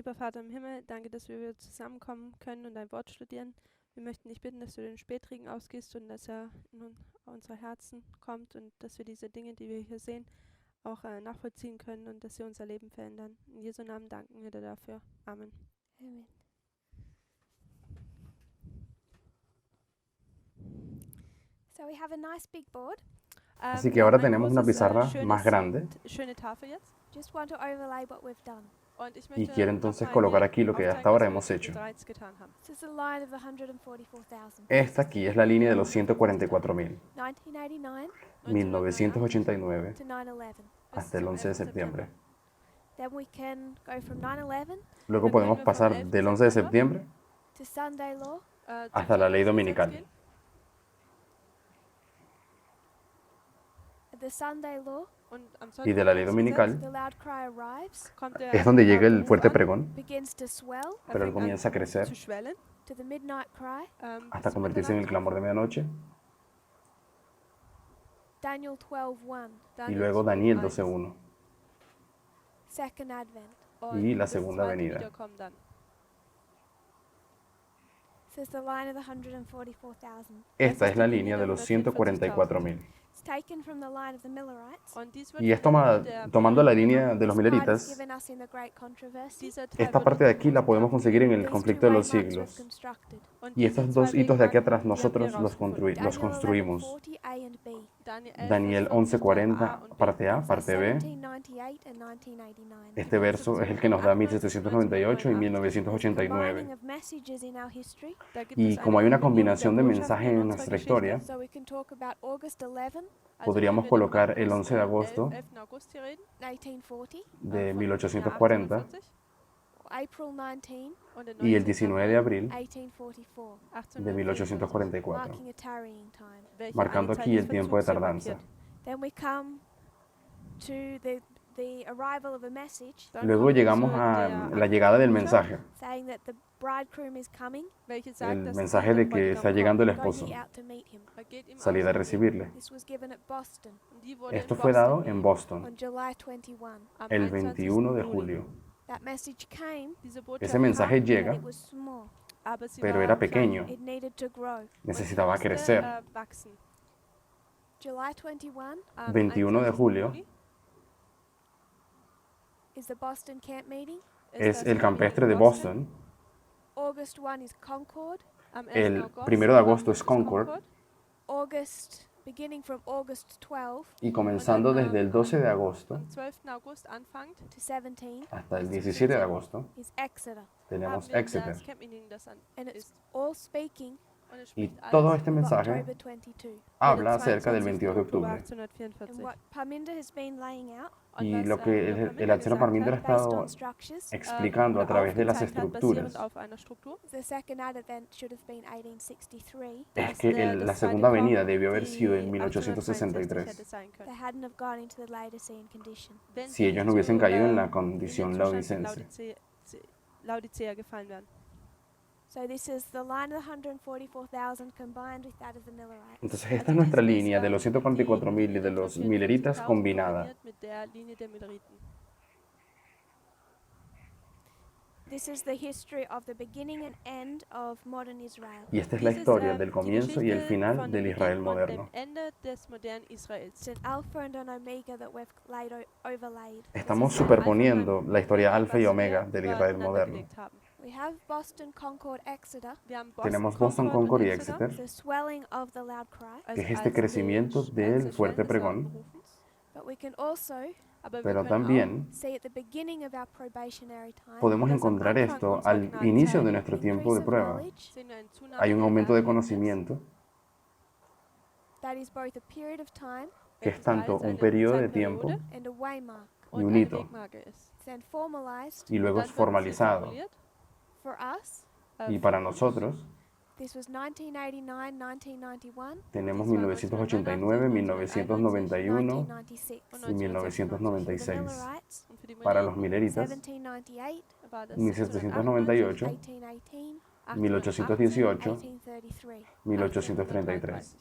Lieber Vater im Himmel, danke, dass wir wieder zusammenkommen können und dein Wort studieren. Wir möchten dich bitten, dass du den Spätregen ausgehst und dass er in unsere Herzen kommt und dass wir diese Dinge, die wir hier sehen, auch nachvollziehen können und dass sie unser Leben verändern. In Jesu Namen danken wir dir dafür. Amen. Amen. So we have a nice big board. Así que Wir ahora haben ein tenemos una großes, pizarra más grande schöne Tafel jetzt. Just want to overlay what we've done. Und ich y möchte quiero entonces nochmal colocar hier aquí lo que hasta aufzeigen, ahora was hemos wir hecho. bereits getan haben. This is the line of the 144,000. Esta aquí es la línea de los 144.000, 1989 1989 to 9/11. hasta el 11 de septiembre. Then we can go from 9/11 Luego podemos pasar del 11 de septiembre to Sunday law, hasta la ley dominical. the Sunday law. Und am Y de la ley Sonntagsgesetz dominical The loud cry arrives, kommt es donde llega el fuerte Ruf an, pregón, begins to swell pero él comienza a crecer zu schwellen, to the midnight cry. hasta bis convertirse en el Mitternacht. clamor de medianoche. Daniel 12:1, Y luego Daniel 12:1 second advent. y la das segunda zweite venida. Wiederkommen dann. This is the line of the 144,000. Esta es la línea de los 144.000. It's taken from the line of the Millerites. Und dies wird Y es von der tomando la Millerites línea de los This part is mileritas. given us in the great controversy. Dieser Teil Esta wird parte de uns aquí la podemos conseguir en el These conflicto two de los waymarks were siglos. constructed. Und Y estos diese dos zwei hitos de aquí Wegmarken, atrás die haben nosotros wir los rausgefunden. Daniel construimos. 11:40 A and B. Daniel Daniel 11:40, parte A, parte B. 1798 and 1989. Este verso es el que nos da 1798 y There's combining 1989. of messages in our history. Da gibt Y es como hay una Kombination combinación de der Botschaften mensajes in en unserer nuestra Geschichte, historia, So we can talk about August 11, podríamos colocar el 11 de agosto 11. August hier reden, 1840, de von 1840 1840 or April 19, und den y el 19. 19 de abril 1844, de 1844, 1844, marking a tarrying time. welche marcando eine aquí Zeit el des tiempo de Verzugs hier tardanza. markiert. Then we come to the arrival of a message Dann Luego kommen wir llegamos zu a der la llegada del Botschaft, mensaje, saying that the bridegroom is coming. welche sagt, el dass mensaje der de que Bräutigam está llegando el kommt. Go esposo. ye out to meet him. Geht ihm Salid a aus, recibirle. This was given at Boston und die wurde Esto in fue dado Boston en Boston on July 21. am el 21. 21 de Juli. julio. That message came, Diese Botschaft Ese mensaje kam, but llega, it was small. aber sie pero war era klein. pequeño, It needed to grow. necesitaba Musste, crecer. Wachsen. July 21 Am 21 de 21. julio Juli is the Boston camp meeting. ist es das el Meeting campestre in de Boston. August 1 is Concord. Am 1. El August 1 de agosto es ist Concord August, beginning from August 12 y comenzando desde el 12 de agosto Am 12. August anfängt, to 17 hasta el 17 de agosto is Exeter. tenemos haben wir Exeter. das Camp Meeting, das an And it's ist. all speaking Und es Y spricht todo alles este of mensaje October 22. habla über den acerca del 22. 22 de Oktober octubre. 1844. And what Parminder has been laying out Und Y was, lo que Dr. el Parminder anciano gesagt Parminder ha hat, based estado on structures. explicando a oder través de las aufgezeigt hat, estructuras basierend auf einer Struktur, The second advent should have been 1863. es dass que der- la das segunda zweite venida Kommen debió haber die sido en 1863 hätte 1863 sein They können. hadn't have gone into the Laodicean condition. Wenn si sie ellos nicht no hubiesen zu, caído en la in den condición Zustand laodicense. Laodicea gefallen wären. So this is the line of the 144,000 combined with that of the Millerites. Entonces esta es nuestra línea de los 144.000 y de los mileritas combinada. kombiniert mit der Linie der Milleriten. This is the history of the beginning and end of modern Israel. Y esta es la Dies ist, historia del die comienzo y el Geschichte final von del dem Israel Beginn und moderno. dem Ende des modernen Israels. It's an alpha and an omega that we've overlaid. Estamos ist ein superponiendo Alpha und ein la historia Omega, alfa y was omega wir del Israel übereinander moderno. gelegt haben. We have Boston, Concord, Exeter, Wir haben Tenemos Boston, Concord y Exeter, the swelling of the loud cry, que es este crecimiento del fuerte pregón, but we can also pero también see at the beginning of our probationary time podemos encontrar esto al inicio de nuestro tiempo de increase of prueba. knowledge Hay un aumento de conocimiento that is both a period of time que es tanto un periodo de tiempo and a waymark, y un hito, then formalized y luego es formalizado. for us. Y para nosotros This was 1989, 1991, tenemos 1989, 1991 1996. y 1996. Millerites, Para los mileritas, 1798, 1798, 1818, 1818, 1833. 1833.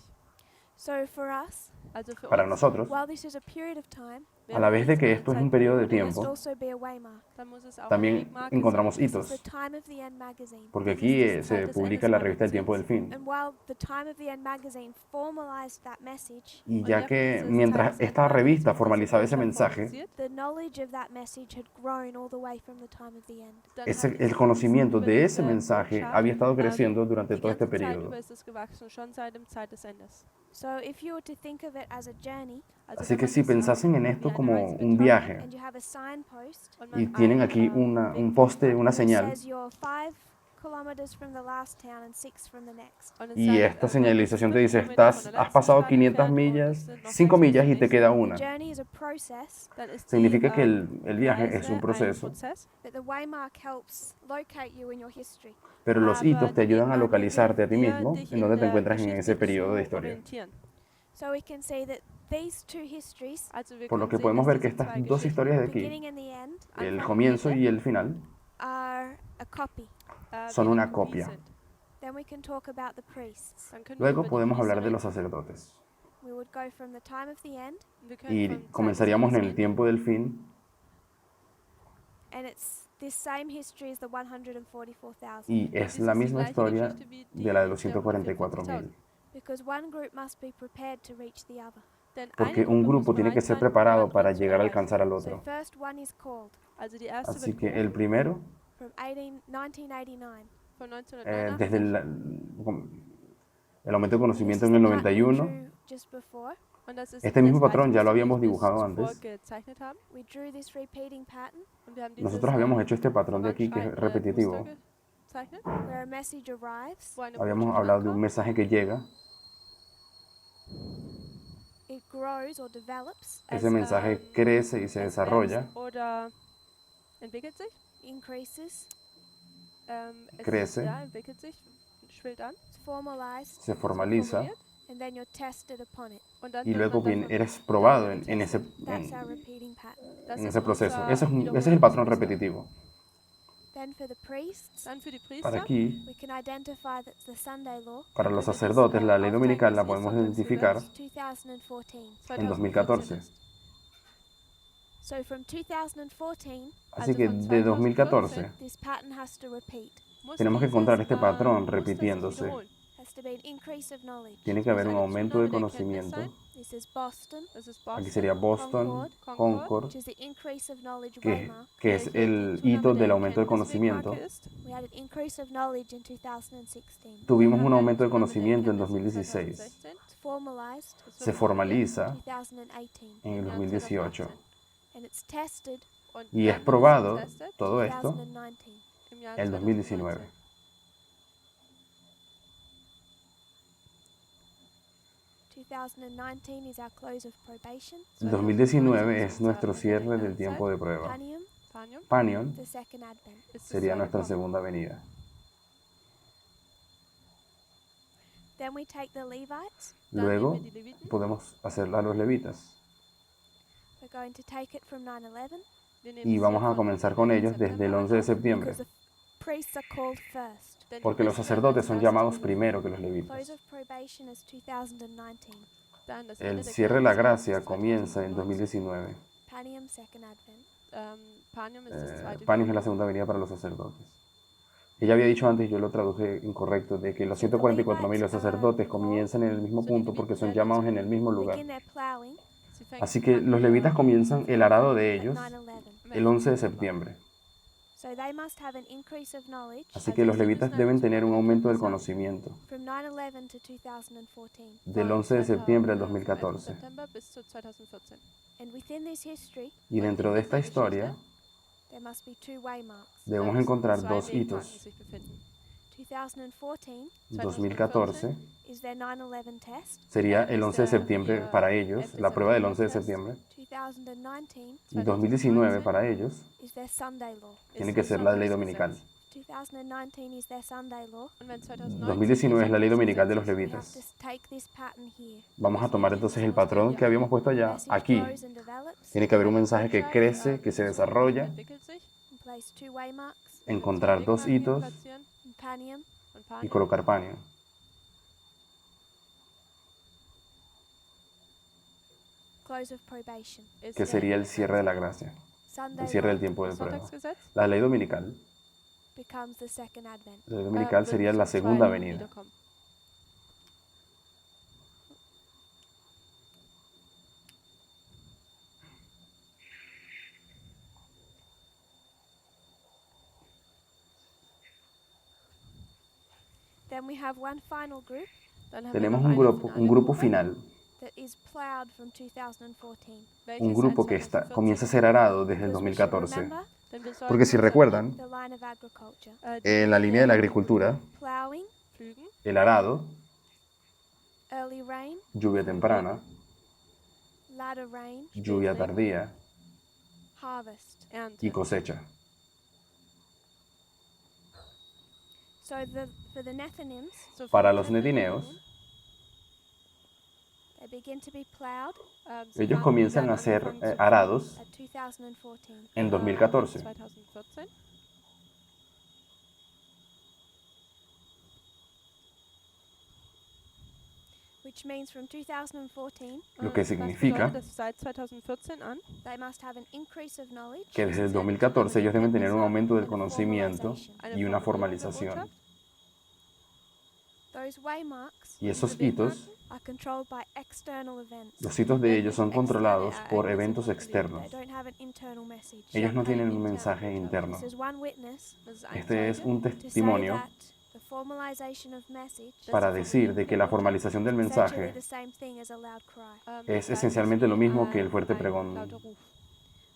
So for us, Also für Para uns, nosotros, while this is a period of time, a la vez de que esto es un periodo de there must tiempo, also be a waymark. dann muss es auch eine también Wegmarke encontramos sein. This is the hitos, Time of the End magazine. porque Das ist aquí die se Zeit des publica Endes la revista El Tiempo del Magazins. Fin. And while the Time of the End magazine formalized that message, Y Und ya während que dieses mientras Tagesende esta Magazins revista diese formalizaba ese Botschaft mensaje, formalisiert, the knowledge of that message had grown all the way from the time of the end. dann el hat dieses conocimiento Wissen über de ese diese mensaje Botschaft, había estado creciendo durante die todo este ganze Zeit periodo. über ist es gewachsen, schon seit dem Zeit des Endes. So if you were to think of it as a journey, Also Así wenn que man si das pensasen en wie esto eine como Reise un betrachtet viaje and you have a signpost und y man tienen ein, aquí un poste, una that señal, says you're 5 kilometers from the last town and 6 from the next, und es y sagt, esta du bist señalización te 5 dice, Kilometer von der has letzten pasado Stadt 500 entfernt und es millas, sind noch 5 6 bis millas zur y te nächsten. queda the una. journey is a process, Dann ist Significa que die el viaje es Reise un ein proceso, Prozess, that the waymark helps locate you in your history. pero los aber hitos te die ayudan a Wegmarke localizarte a ti hilft dir, mismo dich en donde te der encuentras en ese Geschichte periodo de zu historia. orientieren. So we can see that these two histories, Also wir Por lo können que sehen, podemos dass ver que diese estas zwei dos Geschichten, historias de aquí, beginning and the end, el Anfang und comienzo Ende, y el final, are a copy. son wie una eine Kopie copia. sind. Then we can talk about the priests. Dann können wir Luego über die podemos Priester hablar de reden. los sacerdotes. We would go from the time of the end, Wir können Y vom Zeit des comenzaríamos en Endes el gehen. tiempo del fin, and it's this same history as the 144,000. y es Dies la ist die misma gleiche historia Geschichte wie de la de die los der 144.000. Because one group must be prepared to reach the other. Denn Porque eine un Gruppe muss grupo tiene que bereit ser sein, die preparado andere para zu llegar a erreichen. alcanzar al So otro. first one is called Also die erste Así wird que berufen el primero, from 1989. von desde 1989 el aumento de And this conocimiento is en el the pattern we 91, drew just before. und das ist este das mismo gleiche patrón ya lo Muster, wie habíamos wir es dibujado zuvor antes. gezeichnet haben. We drew this repeating pattern Und wir haben dieses Nosotros habíamos hecho este patrón de aquí que es voranschreitende repetitivo. Muster gezeichnet, where a message arrives, wo eine Habíamos Botschaft hablado de un ankommt, mensaje que llega, it grows or develops, ese mensaje crece y se es desarrolla, wächst oder entwickelt sich. increases, Es Crece. ja, entwickelt sich, schwillt an. it's formalized, se formaliza formuliert, and then you're tested upon it. und dann y wird luego man davon eres probado en getestet. ese, That's our repeating pattern. Das en ist ese proceso. unser Ese es el patrón Wiederholungsmuster. repetitivo. Then for the priests, Dann für die Para Priester, aquí, we can identify that the Sunday law para los können wir das, sacerdotes, la ley aufzeigen, dominical la dass podemos ihr identificar Sonntagsgesetz 2014. en 2014. ist. So from 2014, Así Also que von de 2014 this pattern has to repeat. muss tenemos que dieses, encontrar este patrón Muster sich repitiéndose. wiederholen. Has to be an increase of knowledge. Tiene que haber un Muss eine aumento de Zunahme der Erkenntnis conocimiento. sein. This is Boston, Das ist Aquí Boston, sería Boston, Concord, Concord, which is the increase of knowledge que, waymark. que es welche el die hito Zunahme del der aumento de conocimiento. Erkenntniswegmarke ist. We had an increase of knowledge in 2016. Tuvimos Haben un wir eine aumento de Zunahme der conocimiento en Erkenntnis 2016. 2016. It's formalized Das Se wird formuliert formaliza 2018. en el im Jahr 2018. 2018. And it's tested Und Y dann es wird es probado getestet todo esto 2019. im Jahr el 2019. 2019. 2019 is our close of probation. El 2019 es nuestro cierre del tiempo de prueba. Panium, Panium Panion the second advent. ist sería das nuestra Kommen. segunda venida. Then we take the Levites. Dann Luego nehmen wir die Leviten. podemos hacer a los levitas We're going to take it from 9/11 Wir nehmen y sie vamos a von comenzar con 11. ellos desde el 11 de septiembre, because the priests are called first. Denn die porque los Priester sacerdotes als son Erste llamados berufen. primero que los Close levitas. of probation is 2019. Dann das El Ende der cierre de la Gnade gracia ist comienza en 2019. 2019. Panium, second advent. Panium ist das zweite Panion es la Wiederholung. segunda venida para los sacerdotes. Ella había dicho antes, yo lo traduje incorrecto, de que los 144.000 los sacerdotes comienzan en el mismo punto porque son llamados en el mismo lugar. Begin their plowing Sie fängt Así que an, los levitas comienzan el arado de at ellos 9/11. el 11 de septiembre. So they must have an increase of knowledge Así que los levitas deben tener un aumento del conocimiento from 9/11 to 2014. del 11 de septiembre al 2014. September bis zu 2014. And within this history, Y dentro de esta historia there must be two waymarks. debemos encontrar dos hitos. Sich befinden. 2014 2014 is their 9/11 test. sería el 11 de septiembre para ellos, la prueba del 11 de septiembre. 2019 Y 2019 para ellos is their Sunday law. tiene que ser la ley dominical. 2019 is their Sunday law. Und wenn 2019 2019 es la ley dominical de los We have levitas. to take this pattern here. Vamos a tomar entonces el patrón que habíamos puesto allá, Message aquí. grows and develops. Tiene que haber un mensaje que crece, que se desarrolla, entwickelt sich, And place two waymarks encontrar dos hitos platzieren in Panium. und y Panium. colocar paño. close of probation. ist que der sería el cierre de la gracia, Sunday el cierre del law tiempo de prueba. Sonntagsgesetz. La ley dominical, becomes the second advent. la ley dominical wird sería la zum segunda zweiten venida. Wiederkommen. Then we have one final group Dann haben wir Tenemos noch un eine grupo, finale un grupo Gruppe, final, that is plowed from 2014. welche un seit grupo que 2014 comienza a ser arado desde el Because we should 2014. remember Denn wir sollten Porque si uns recuerdan, the line of agriculture. en la línea de la agricultura, Plowing, Pflügen, el arado, early rain, lluvia temprana, latter rain, lluvia tardía harvest. Ernte. y cosecha. So for the Nethinims, So für Para die los Nethinim, netineos, they begin to be plowed sie ellos fangen- comienzan werden a ser angefangen zu arados at 2014. en pflügen, 2014. 2014. Which means from 2014, Lo que Was significa bedeutet, dass seit 2014 an they must have an increase of knowledge que desde el 2014 ellos deben tener un aumento del conocimiento y una formalización. Those waymarks Y esos hitos, are controlled by external events. los hitos de ellos son controlados por eventos externos. They don't have an internal message. Ellos no tienen un mensaje interno. This is one witness Das ist ein Este es Zeuge, un to say testimonio that the formalization of message para decir de que la formalización del is essentially mensaje the same thing as a loud cry. es gleich esencialmente lo wie mismo que el ein- fuerte ein pregón. lauter Ruf.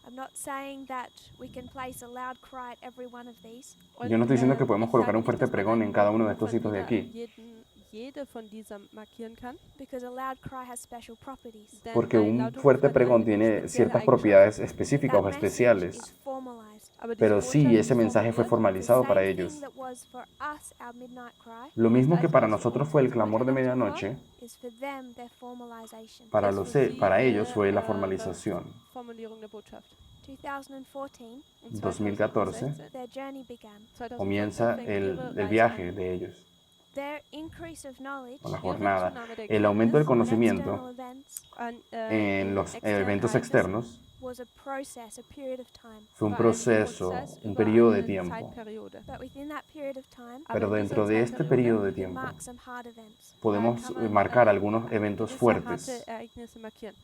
I'm not saying that we can place a loud cry at every one of these, Und, Yo no estoy diciendo que ich podemos sage colocar un nicht, fuerte dass man pregón en einen cada uno de Ruf estos hitos de jeder- aquí, jede von dieser markieren kann. because a loud cry has special properties. Denn porque ein un lauter Ruf fuerte hat pregón eine tiene spezielle ciertas Eigenschaft. propiedades específicas That o message especiales, is formalized. Aber diese pero sí, Botschaft ese ist mensaje fue formuliert. formalizado The para same ellos. thing that was for us our midnight cry Lo mismo que para nosotros fue el clamor de medianoche, is for them their formalization. para, ist los, für sie para ihre, ellos fue la äh, formalización. Formulierung der Botschaft. 2014, Und 2014 2016 their journey began. 2014 comienza fängt el ihre Reise viaje an. de ellos, Their increase of knowledge o la Ihre jornada, Zunahme der el aumento del Kenntnis and conocimiento external events an, en los externen eventos Ereignissen externos was a process, a period of time. fue un war ein proceso, Prozess un über periodo de eine tiempo. Zeitperiode. But within that period of time, Aber Pero in dentro dieser de este Zeitperiode periodo de we can tiempo mark some hard events. podemos kann man, marcar algunos eventos gewisse fuertes. harte Ereignisse markieren.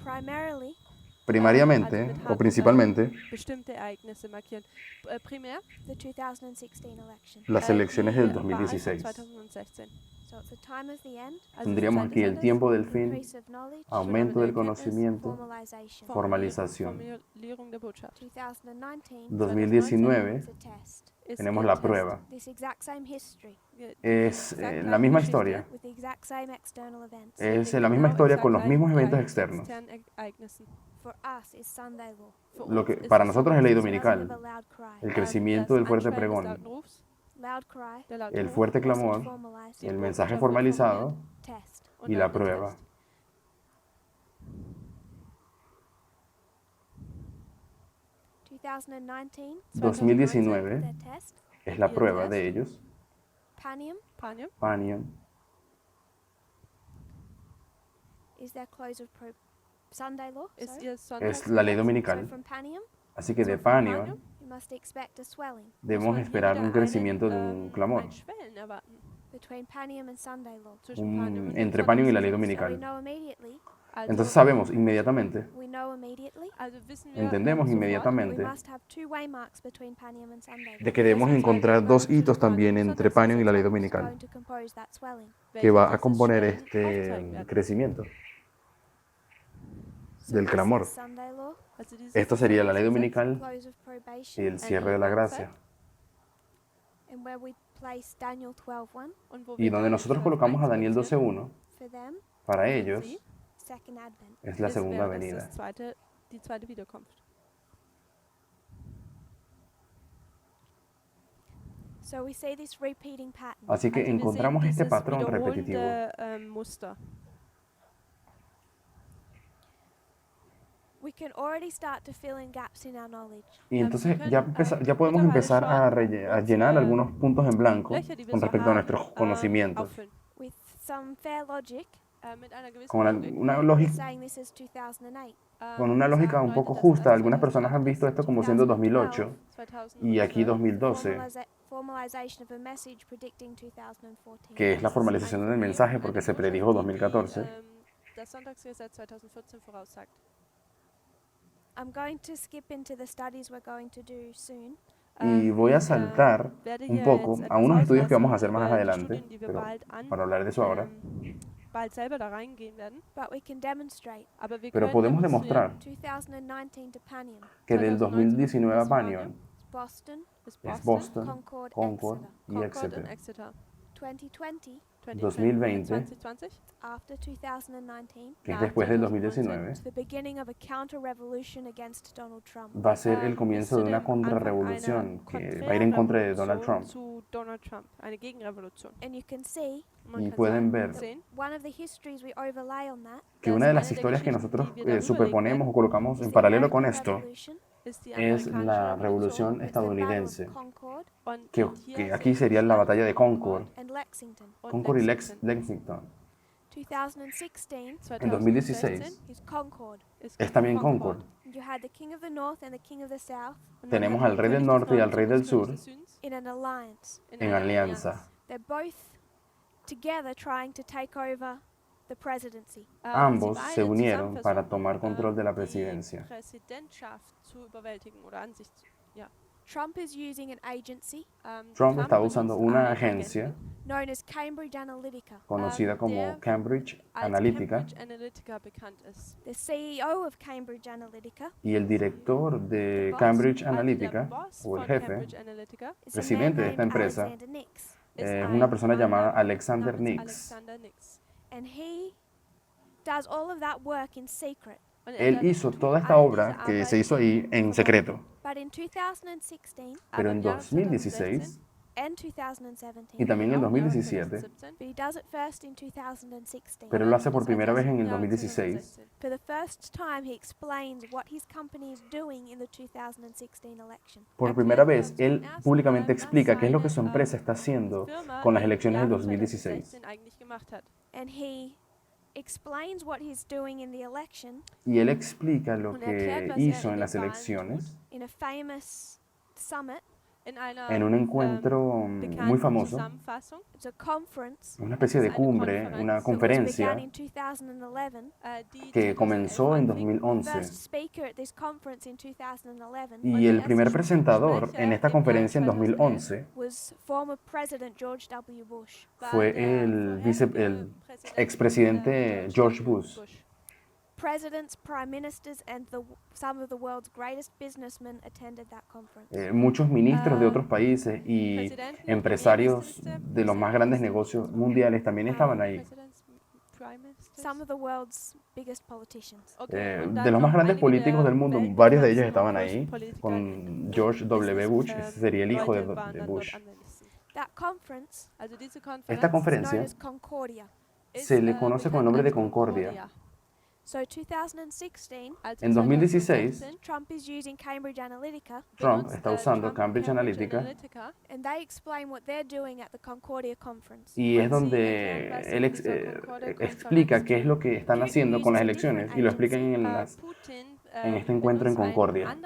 Primarily, Primariamente o principalmente Bestimmte Ereignisse markieren. Primär the 2016 election. las elecciones del die Wahl von 2016. 2016. So at the time of the end, Also Tendríamos zur Zeit aquí des el Endes, tiempo del fin, increase of knowledge, aumento del Zunahme der Erkenntnis, conocimiento, formalization. formalización. Formulierung der Botschaft. 2019 2019 is a test. Ist tenemos ihr la Test. prueba. This exact same history Es Exakt la misma Geschichte, historia, with the exact same external events. es mit la misma genau historia exakt con los mismos gleichen eventos externos. externen Ereignissen. For us is Sunday law. Für Lo uns que ist para es nosotros es ley Swelling of dominical, a loud cry. el crecimiento del fuerte das Anschwellen des pregón, lauten Rufs, Loud cry, der laute el Ruf, fuerte message clamor, formalized, el mensaje formalizado test. und y dann la der prueba. Test. 2019 their test. es la prueba de ellos, Panium Panium Panion, is their close of Sunday law. ist sorry. ihr es Sonntags. la ley So dominical. from Panium, Así que de So, von Panion you must expect a swelling. debemos esperar un crecimiento de un clamor. Ein Schwellen erwarten Between Panium and Sunday law. zwischen Panium und Entre Panion y la ley So we dominical. know immediately, Entonces sabemos inmediatamente, also wissen wir, entendemos we inmediatamente must have two waymarks between Panium and Sunday law. de que debemos encontrar dos hitos también entre Panion y la ley dominical, Going to compose that swelling. que va a welche componer Schwellen este aufzeigen werden. crecimiento So del this clamor. is Sunday law, Also dieses Esto sería la ley Gesetz, dominical close of y probation, el cierre de la gracia. and where we place Daniel 12:1 und wo Y wir donde Daniel nosotros colocamos a Daniel 12:1, for them, para ellos Sie second advent. es la ist, segunda wäre das venida. die zweite Wiederkunft. So we see this repeating pattern. Así que Also wir encontramos sehen este dieses patrón repetitivo. wiederholende, Muster. We can already start to fill in gaps in our knowledge. Y entonces ya podemos empezar a llenar algunos puntos en blanco Löcher, die wir con so respecto a haben, nuestros conocimientos. auffüllen. With some fair logic, Mit einer gewissen con Logik. una We're lógica, saying this is 2008. con una lógica un poco justa. Algunas personas han visto esto como siendo 2008 y aquí 2012, Formalization of a message predicting 2014. que es la formalización del mensaje porque se predijo 2014. Das Sonntagsgesetz 2014 voraussagt. I'm going to skip into the studies we're going to do soon. Y voy a saltar Werde un hier poco jetzt a etwas unos estudios que vamos a auslassen hacer más über die adelante, Studien, die wir pero bald para hablar de eso ahora. bald selber da reingehen werden. But we can demonstrate Aber wir Pero können podemos demonstrieren, demostrar 2019 to Panion, que del 2019 a 2019 Panion Boston, ist es Boston, Boston, Concord, Concord Exeter. y Concord Exeter. und Exeter. 2020 2020, 2020 after 2019 que es nach después del 2019, 2019, to the beginning of a counter-revolution against Donald Trump. va a ser el bis comienzo zu de una dem Anfang contrarrevolución einer que va a ir en contra de Donald Kontrrevolution Trump. zu Donald Trump, eine Gegenrevolution. And you can see Und man Y kann pueden ver sehen, one of the histories we overlay on that que dass una de las eine der historias que Geschichten, nosotros die wir darüber superponemos legen o colocamos is en the paralelo con American esto Revolution. ist die es amerikanische la Revolution. revolución It's the Battle estadounidense, of Concord Und que hier aquí sehen sería wir la dann batalla de Concord, and Lexington. und Concord y Lexington. Lexington. 2016 En 2016 is Concord. ist es también Concord. And you had the King of the North and the King of the South Und man Tenemos hat al den rey del König des norte y al Nordens rey und del des Königs sur des Südens in an alliance. en einer alianza. They're both together trying to take over the presidency. Ambos Sie se beide unieron zusammen para versuchen, tomar control de la die presidencia. Präsidentschaft zu überwältigen oder an sich zu, ja. Trump is using an agency Trump está benutzt usando una einen agencia Agenten, known as Cambridge Analytica. conocida como der Cambridge als Analytica Cambridge Analytica bekannt ist. The CEO of Cambridge Analytica y el director The de boss, Cambridge Also der Analytica Boss o el von jefe Cambridge Analytica is Presidente a de man esta named empresa Alexander Nix. ist es ein una persona Mann llamada Alexander namens Nix. Alexander Nix. And he does all of that work in secret. Und Él hizo tut toda esta all obra diese que Arbeit se hizo ahí en secreto, But in 2016 pero aber en im Jahre 2016 and y 2017, también en auch im Jahre 2017, 2017, but he does it first in 2016. pero lo hace por das primera vez en el Jahre 2016. 2016. For the first time, he explains what his company is doing in the 2016 election. Por primera vez, él públicamente explica qué es lo que su empresa está haciendo Firma con las im elecciones del Jahre 2016. 2016 eigentlich gemacht hat. And he explains what he's doing in the election Y él explica lo Und erklärt, que was hizo in en den las Wahlen elecciones in a famous summit. In einer en un encuentro muy bekannten famoso, Zusammenfassung, It's a conference una especie de eine cumbre, Konferenz, una that was conferencia began in 2011. die que comenzó en 2011 The 2011. first speaker at this conference in 2011 Y el primer presentador en esta conferencia en 2011 was former President George W. Bush. fue el expresidente George Bush. Presidents, prime ministers, and some of the world's greatest businessmen attended that conference. Muchos ministros de otros países y empresarios de los más grandes negocios mundiales también estaban ahí. Some of the world's biggest politicians. De los más grandes políticos del mundo, varios de ellos estaban ahí, con George W. Bush, ese sería el hijo de Bush. That conference Esta is known conferencia as Concordia. se le conoce con el nombre de Concordia. So 2016, En 2016, Trump is using Cambridge Analytica, Trump está usando Cambridge Analytica and they explain what they're doing at the Concordia conference. y es donde él explica qué es lo que están haciendo con las elecciones y lo explican en este encuentro en Concordia.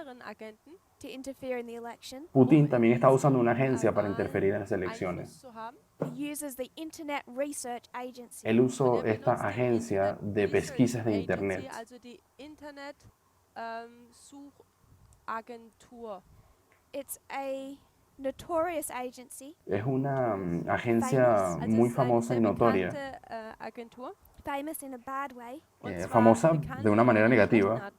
To interfere in the election. Putin también está usando una agencia para interferir en las elecciones. He uses the Internet Research Agency. Él usó esta agencia de pesquisas de Internet. Also die Internet Suchagentur. It's a notorious agency, Es una agencia muy famosa y notoria, Agentur. famous in a bad way, famosa de una manera negativa,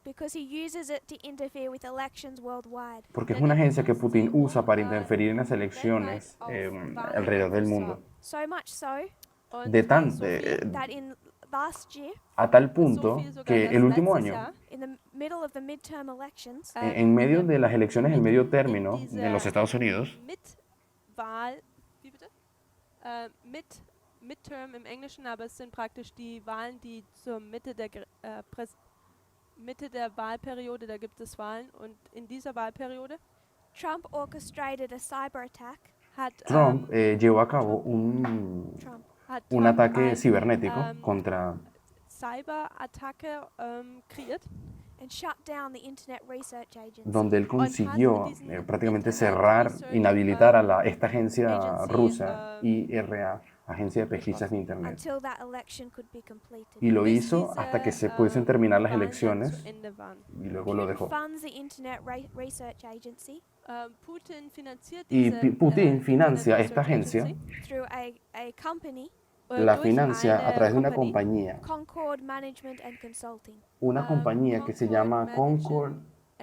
because he uses it to interfere with elections worldwide. porque es una agencia que Putin usa para interferir en las elecciones alrededor del mundo. So much so that in last year, A tal punto que el último año, in the middle of the midterm elections, en medio de las elecciones en medio término en los Estados Unidos, Mitwahl, wie bitte? Midterm im Englischen, aber es sind praktisch die Wahlen, die zur Mitte der Wahlperiode, da gibt es Wahlen und in dieser Wahlperiode Trump orchestrated a cyber attack hat Trump llevó a cabo hat un Trump ataque ein, cibernético contra Cyberattacke kreiert and shut down the Internet Research Agency. donde él und hat consiguió diesen prácticamente Internet cerrar, Research, inhabilitar a esta agencia Agency, rusa, IRA, Agencia de Pesquisas de Internet. Until that election could be completed. Y lo bis hizo diese, hasta que se pudiesen terminar las Wahlen dann zu elecciones Ende waren. y luego lo Putin dejó. funds the Internet Research Agency Putin finanziert Y diese Putin financia Internet esta Research agencia, Agency, through a company, la durch financia a eine través de una Company, compañía, Concord Management and Consulting. una compañía que se llama Concord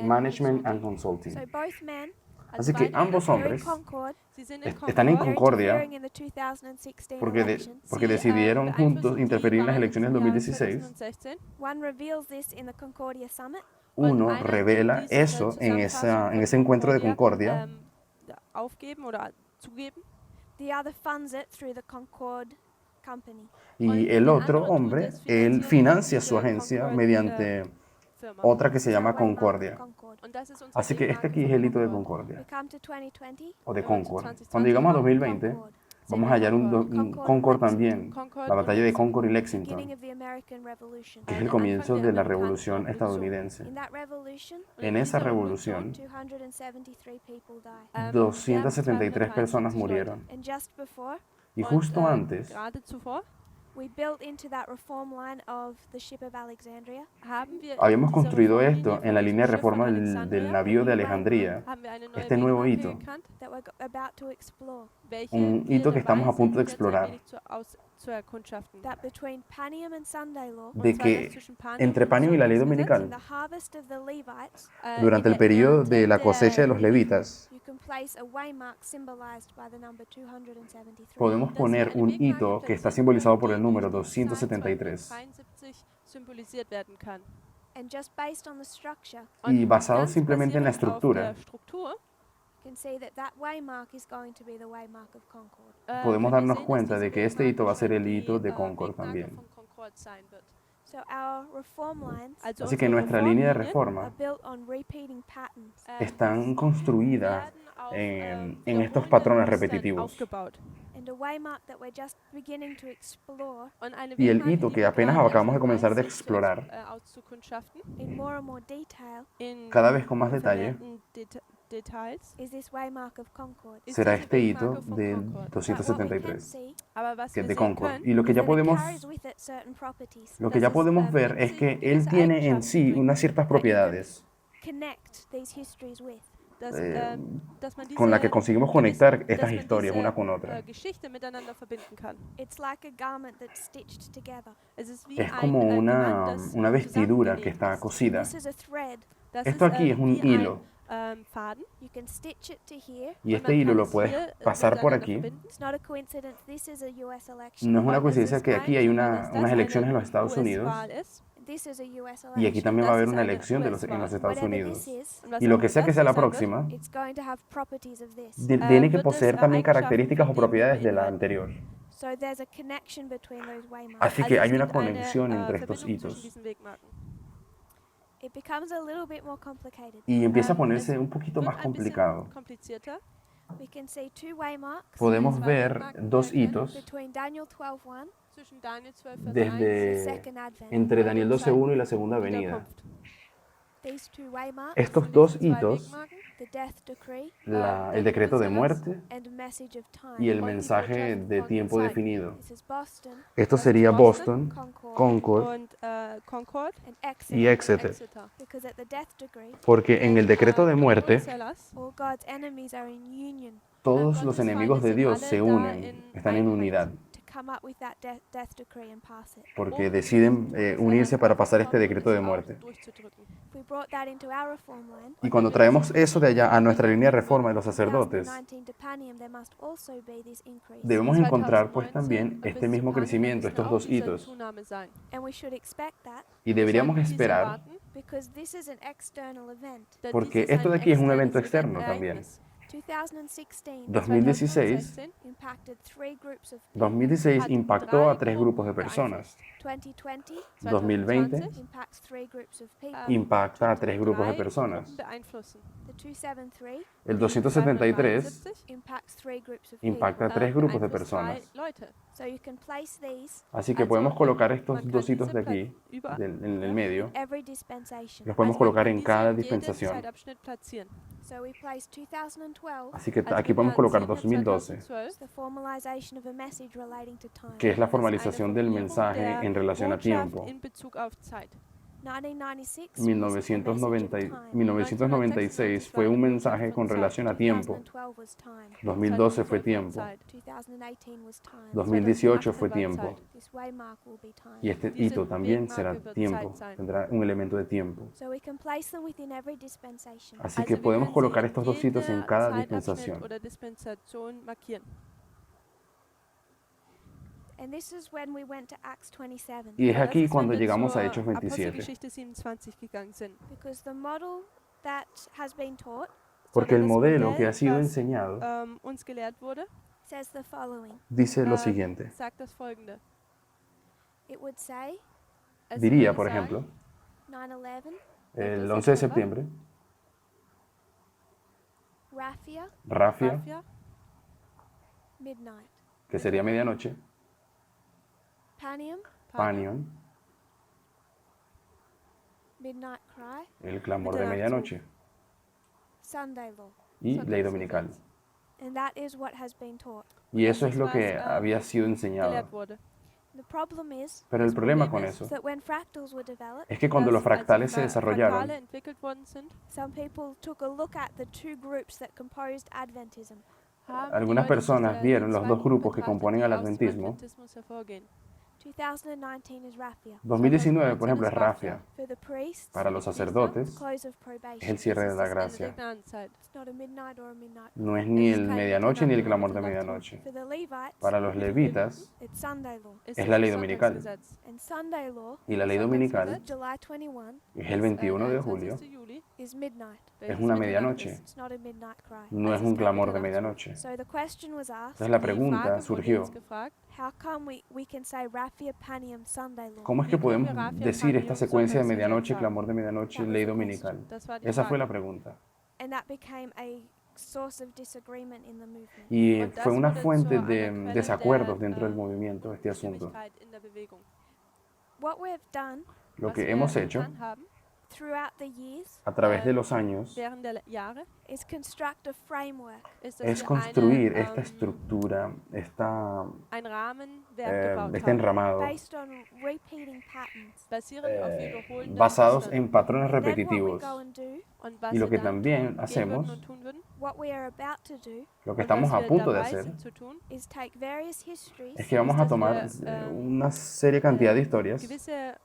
Management and Consulting. Consulting. So both men, Así que ambos they're in hombres Concord, Sie sind in están en Concord, they're Concordia interfering in the 2016 porque, elections. porque Sie, decidieron juntos beeinflussen die interferir en las Wahlen elecciones im del Jahr 2016. 2016. One reveals this in the Concordia Summit. Uno Und einer revela tut diese eso en Zusammenfassung ese von encuentro de Concordia aufgeben oder zugeben. The other funds it through the Concord Company. y Und el der otro andere tut hombre, es él finanzieren financia diese su agencia Concord, mediante Firma. otra que se It's a llama waymark of Concordia. Concord. Und das ist unsere Así que este Wegmarke aquí es von el hito de Concord. We Concordia come to 2020. o de Wenn wir zu Concord. 2020 Cuando llegamos a kommen, 2020, Concord. vamos a hallar un Concord también, Concord la und batalla de Lexington. Concord y Beginning Lexington, of the American Revolution. que es Der el Anfang comienzo der de la amerikanischen revolución Revolution. estadounidense. In that revolution, Und En in esa dieser revolución, 273 people died. sterben 273 personas 273 murieron. And just before, Y Leute. justo Und, antes, gerade zuvor we built into that reform line of the ship of Alexandria haben wir habíamos in dieser construido Reformlinie esto von en la diesem línea de Schiff von reforma del Alexandria, navío de Alejandría, haben wir eine neue este nuevo Wegmarke hito, gekannt, that we're about to explore. welche un wir hito que estamos a dabei punto de sind, jetzt ein explorar, wenig zu erkundschaften. That between Panium and Sunday Law, de Und zwar das que zwischen Panium entre und Panium y la ley Sonntagsgesetz, in dominical, the harvest of the Levites, durante in el der periodo Ernte de la der cosecha de los Leviten, levitas, you can place a waymark symbolized by the number 273. podemos dass wir poner eine un Wegmarke hito que está platzieren simbolizado können, por el die número durch die Zahl 273. 273 symbolisiert werden kann. And just based on the structure, Y Und basado ganz simplemente en la basierend auf estructura, der Struktur, you can see that that waymark is going to be the waymark of Concord. podemos können wir darnos sehen, dass cuenta diese de que este Wegmarke hito va a ser el schon hito die, de Concord Wegmarke también. von Concord sein wird. So our reform lines Also Así que unsere nuestra línea de Reformlinien, are reforma built on repeating patterns. están construidas werden auf, en estos wiederholenden patrones Mustern repetitivos. aufgebaut. And a waymark that we're just beginning to explore Und eine Y el Wegmarke, hito die que wir apenas gerade acabamos de erst comenzar de dabei sind, explorar, auszukundschaften, in more and more detail in cada vez con más detalle, vermehrten Details, is this waymark of Concord. ist será diese este hito Wegmarke von del Concord. But what we can 273, see Aber was que es wir de sehen Concord. können, Y lo que is ya that it podemos, carries with it certain properties. lo que ya das podemos es, ver mit es sich que él gewisse tiene en Eigenschaften sí bringt, unas ciertas die propiedades Connect these histories with. dass, eh, dass man diese con las que conseguimos gewisse- conectar dass estas man historias diese, una con otra. Geschichte miteinander verbinden kann. It's like a garment that's stitched together. Es ist wie Es ein como Gewand, das una vestidura que zusammengenäht está ist. cosida. This is a thread. Das Esto ist, aquí es un wie hilo. ein Faden. You can stitch it to here. Y Und este man hilo kann lo es puedes hier, pasar por miteinander aquí. verbinden. It's not a coincidence. This is a US election. No es una Und es coincidencia ist que kein aquí hay Zufall, dass das unas elecciones en los eine Estados Unidos US-Wahl ist. This is a US y aquí election. también va a Das haber ist una eine elección en los US-Wahl. Estados Whatever Unidos. this is, Und was Y lo auch que immer sea que das sea la hier sein wird, próxima, it's going to have properties of this. tiene que wird es, poseer también Eigenschaften características o von dem propiedades de la beinhalten. anterior. So there's a connection between those waymarks. Así Also que es hay una gibt eine conexión entre estos Verbindung zwischen hitos. diesen Wegmarken. It becomes a little bit more complicated. Y empieza a Es ponerse un poquito wird más ein bisschen complicado. komplizierter. We can see two waymarks Podemos Zwei ver Wegmarken dos erkennen. hitos between Daniel 12:1 Zwischen Daniel 12, Vers 1 and desde second advent. entre Daniel und 12.1 y la segunda und venida. Wiederkunft. These two waymarks, Estos Und dos diese zwei hitos, Wegmarken the death decree el decreto de muerte and message of time. y el Und die mensaje Botschaft de von tiempo Zeit. definido. This is Boston Esto Das ist sería Boston, Boston, Concord, Concord und Concord and y Exeter. Exeter. Because at the death decree, Porque en el decreto de muerte, Bruxelles, all God's enemies are in union todos los enemigos de Dios se unen, están en unidad, to come up with that death decree and pass it. porque deciden unirse para pasar este decreto de muerte. durchzudrücken. If we brought that into our reform line, Y cuando traemos eso de allá a nuestra línea de reforma de los sacerdotes, 2019 to Panium, there must also be this increase. debemos encontrar pues 2019 también bis este zu mismo Panem crecimiento, müssen estos auch dos diese hitos. Zunahme sein. And we should expect that Y deberíamos Wir sollten dies esperar, erwarten, because this is an external event. denn porque dies ist esto de ein aquí es un evento externes externo también. Ereignis. 2016 2016 impacted 3 groups of people. 2016 Hat impactó a 3 drei grupos de Gruppen personas. 2020 2020 impacts 3 groups of people. impacta a 3 grupos de drei personas. Gruppen beeinflussen. The 273 El 273 273 impacts 3 groups of impacta a people. 3 grupos de beeinflusst drei personas. Leute. So you can place these Así que Also, podemos colocar estos man kann dositos diese de aquí, überall en el medio, in every dispensation. los podemos Also man colocar kann en diese cada in jedem dispensación. Zeitabschnitt platzieren. So we place 2012 Así que Also aquí wir podemos colocar platzieren hier 2012, 2012, as the formalization of a message relating to time. que es la das ist eine formalización del Formulierung mensaje der en relación a Botschaft tiempo. in Bezug auf Zeit. 1996 was a message of 1990 time. 1996 fue un mensaje con relación a tiempo. 2012 was time. 2012 fue 2012 war tiempo. Zeit. 2018 was time. 2018 fue 2018 war tiempo. Zeit. This waymark will be time. Y este Diese hito también Wegmarke será wird tiempo, Zeit sein. tendrá un elemento de tiempo. So we can place them within every dispensation. Así Also que wir podemos können sie colocar in estos dos hitos en jeder cada Zeitabschnitt dispensación. oder Dispensation markieren. And this is when we went to Acts 27. Y es Das aquí ist, wenn cuando wir llegamos a zur Hechos 27. Apostelgeschichte 27 gegangen sind. Because the model that has been taught Porque el das modelo que Modell, ha sido was, enseñado uns gelehrt wurde, says the following. dice lo siguiente. sagt das folgende. It would say Es Diría, würde por sagen, ejemplo, 9/11, el 11 de septiembre, Raffia, Rafia, Raffia, midnight. que sería medianoche, Panium, Panion, midnight cry, el clamor de medianoche, Sunday law. y ley dominical. And that is what has been taught. Y eso Das es lo ist, que was, había sido enseñado. gelehrt wurde. The problem is Pero el Das problema Problem con ist, eso that when fractals were developed, es que cuando los dass, als fractales se die desarrollaron, Fraktale entwickelt worden sind, some people took a look at the 2 groups that composed Adventism. haben algunas die Leute personas die vieron los zwei dos Gruppen grupos que betrachtet, componen die el aus dem adventismo. Adventismus hervorgehen. 2019 is Raffia. 2019, por ejemplo, es 2019 Rafia. For the priests, Para los sacerdotes close of es probation. el cierre de la Das ist das Ende gracia. der Gnadenzeit. It's not a midnight or a midnight. No es ni Es el kein medianoche ni el Mitternacht- clamor de Mitternacht. medianoche. For the Levites, Para los levitas it's Sunday law. Ist Es das la ley das dominical. Sonntagsgesetz. And Sunday law, y la ley dominical July 21, es el 21 de 21. julio. Juli, is midnight. Es una welches Mitternacht medianoche. ist. It's not a midnight cry. No es un clamor de medianoche. So the question was asked, Entonces la Die pregunta Frage wurde surgió, uns gefragt, how come we can say Raffia Panium Sunday law? ¿cómo es que Wie können podemos wir Rafia decir esta Panium secuencia de Sonntagsgesetz medianoche, sagen? clamor de medianoche, That was ley the dominical? Das war die Esa fue Frage. la pregunta. And that became a source of disagreement in the movement. Y Und das fue una wurde fuente zu de einer Quelle desacuerdos der, dentro del movimiento, este asunto. Unstimmigkeit in der Bewegung. What we've done Lo Was que wir hemos hecho getan haben, throughout the years a través de los años während der Jahre, is construct a framework ist, dass es wir construir eine, esta estructura, ein Rahmenwerk gebaut este haben, enramado, based on repeating patterns. basierend auf wiederholenden basados Mustern. en patrones Then what we repetitivos. go and do, Und was Y lo wir que dann también gehen hacemos, würden und tun würden, what we are about to do, lo que und estamos was a wir punto de dabei hacer, sind zu tun, is take various histories es que vamos a dass tomar wir, una serie cantidad de historias gewisse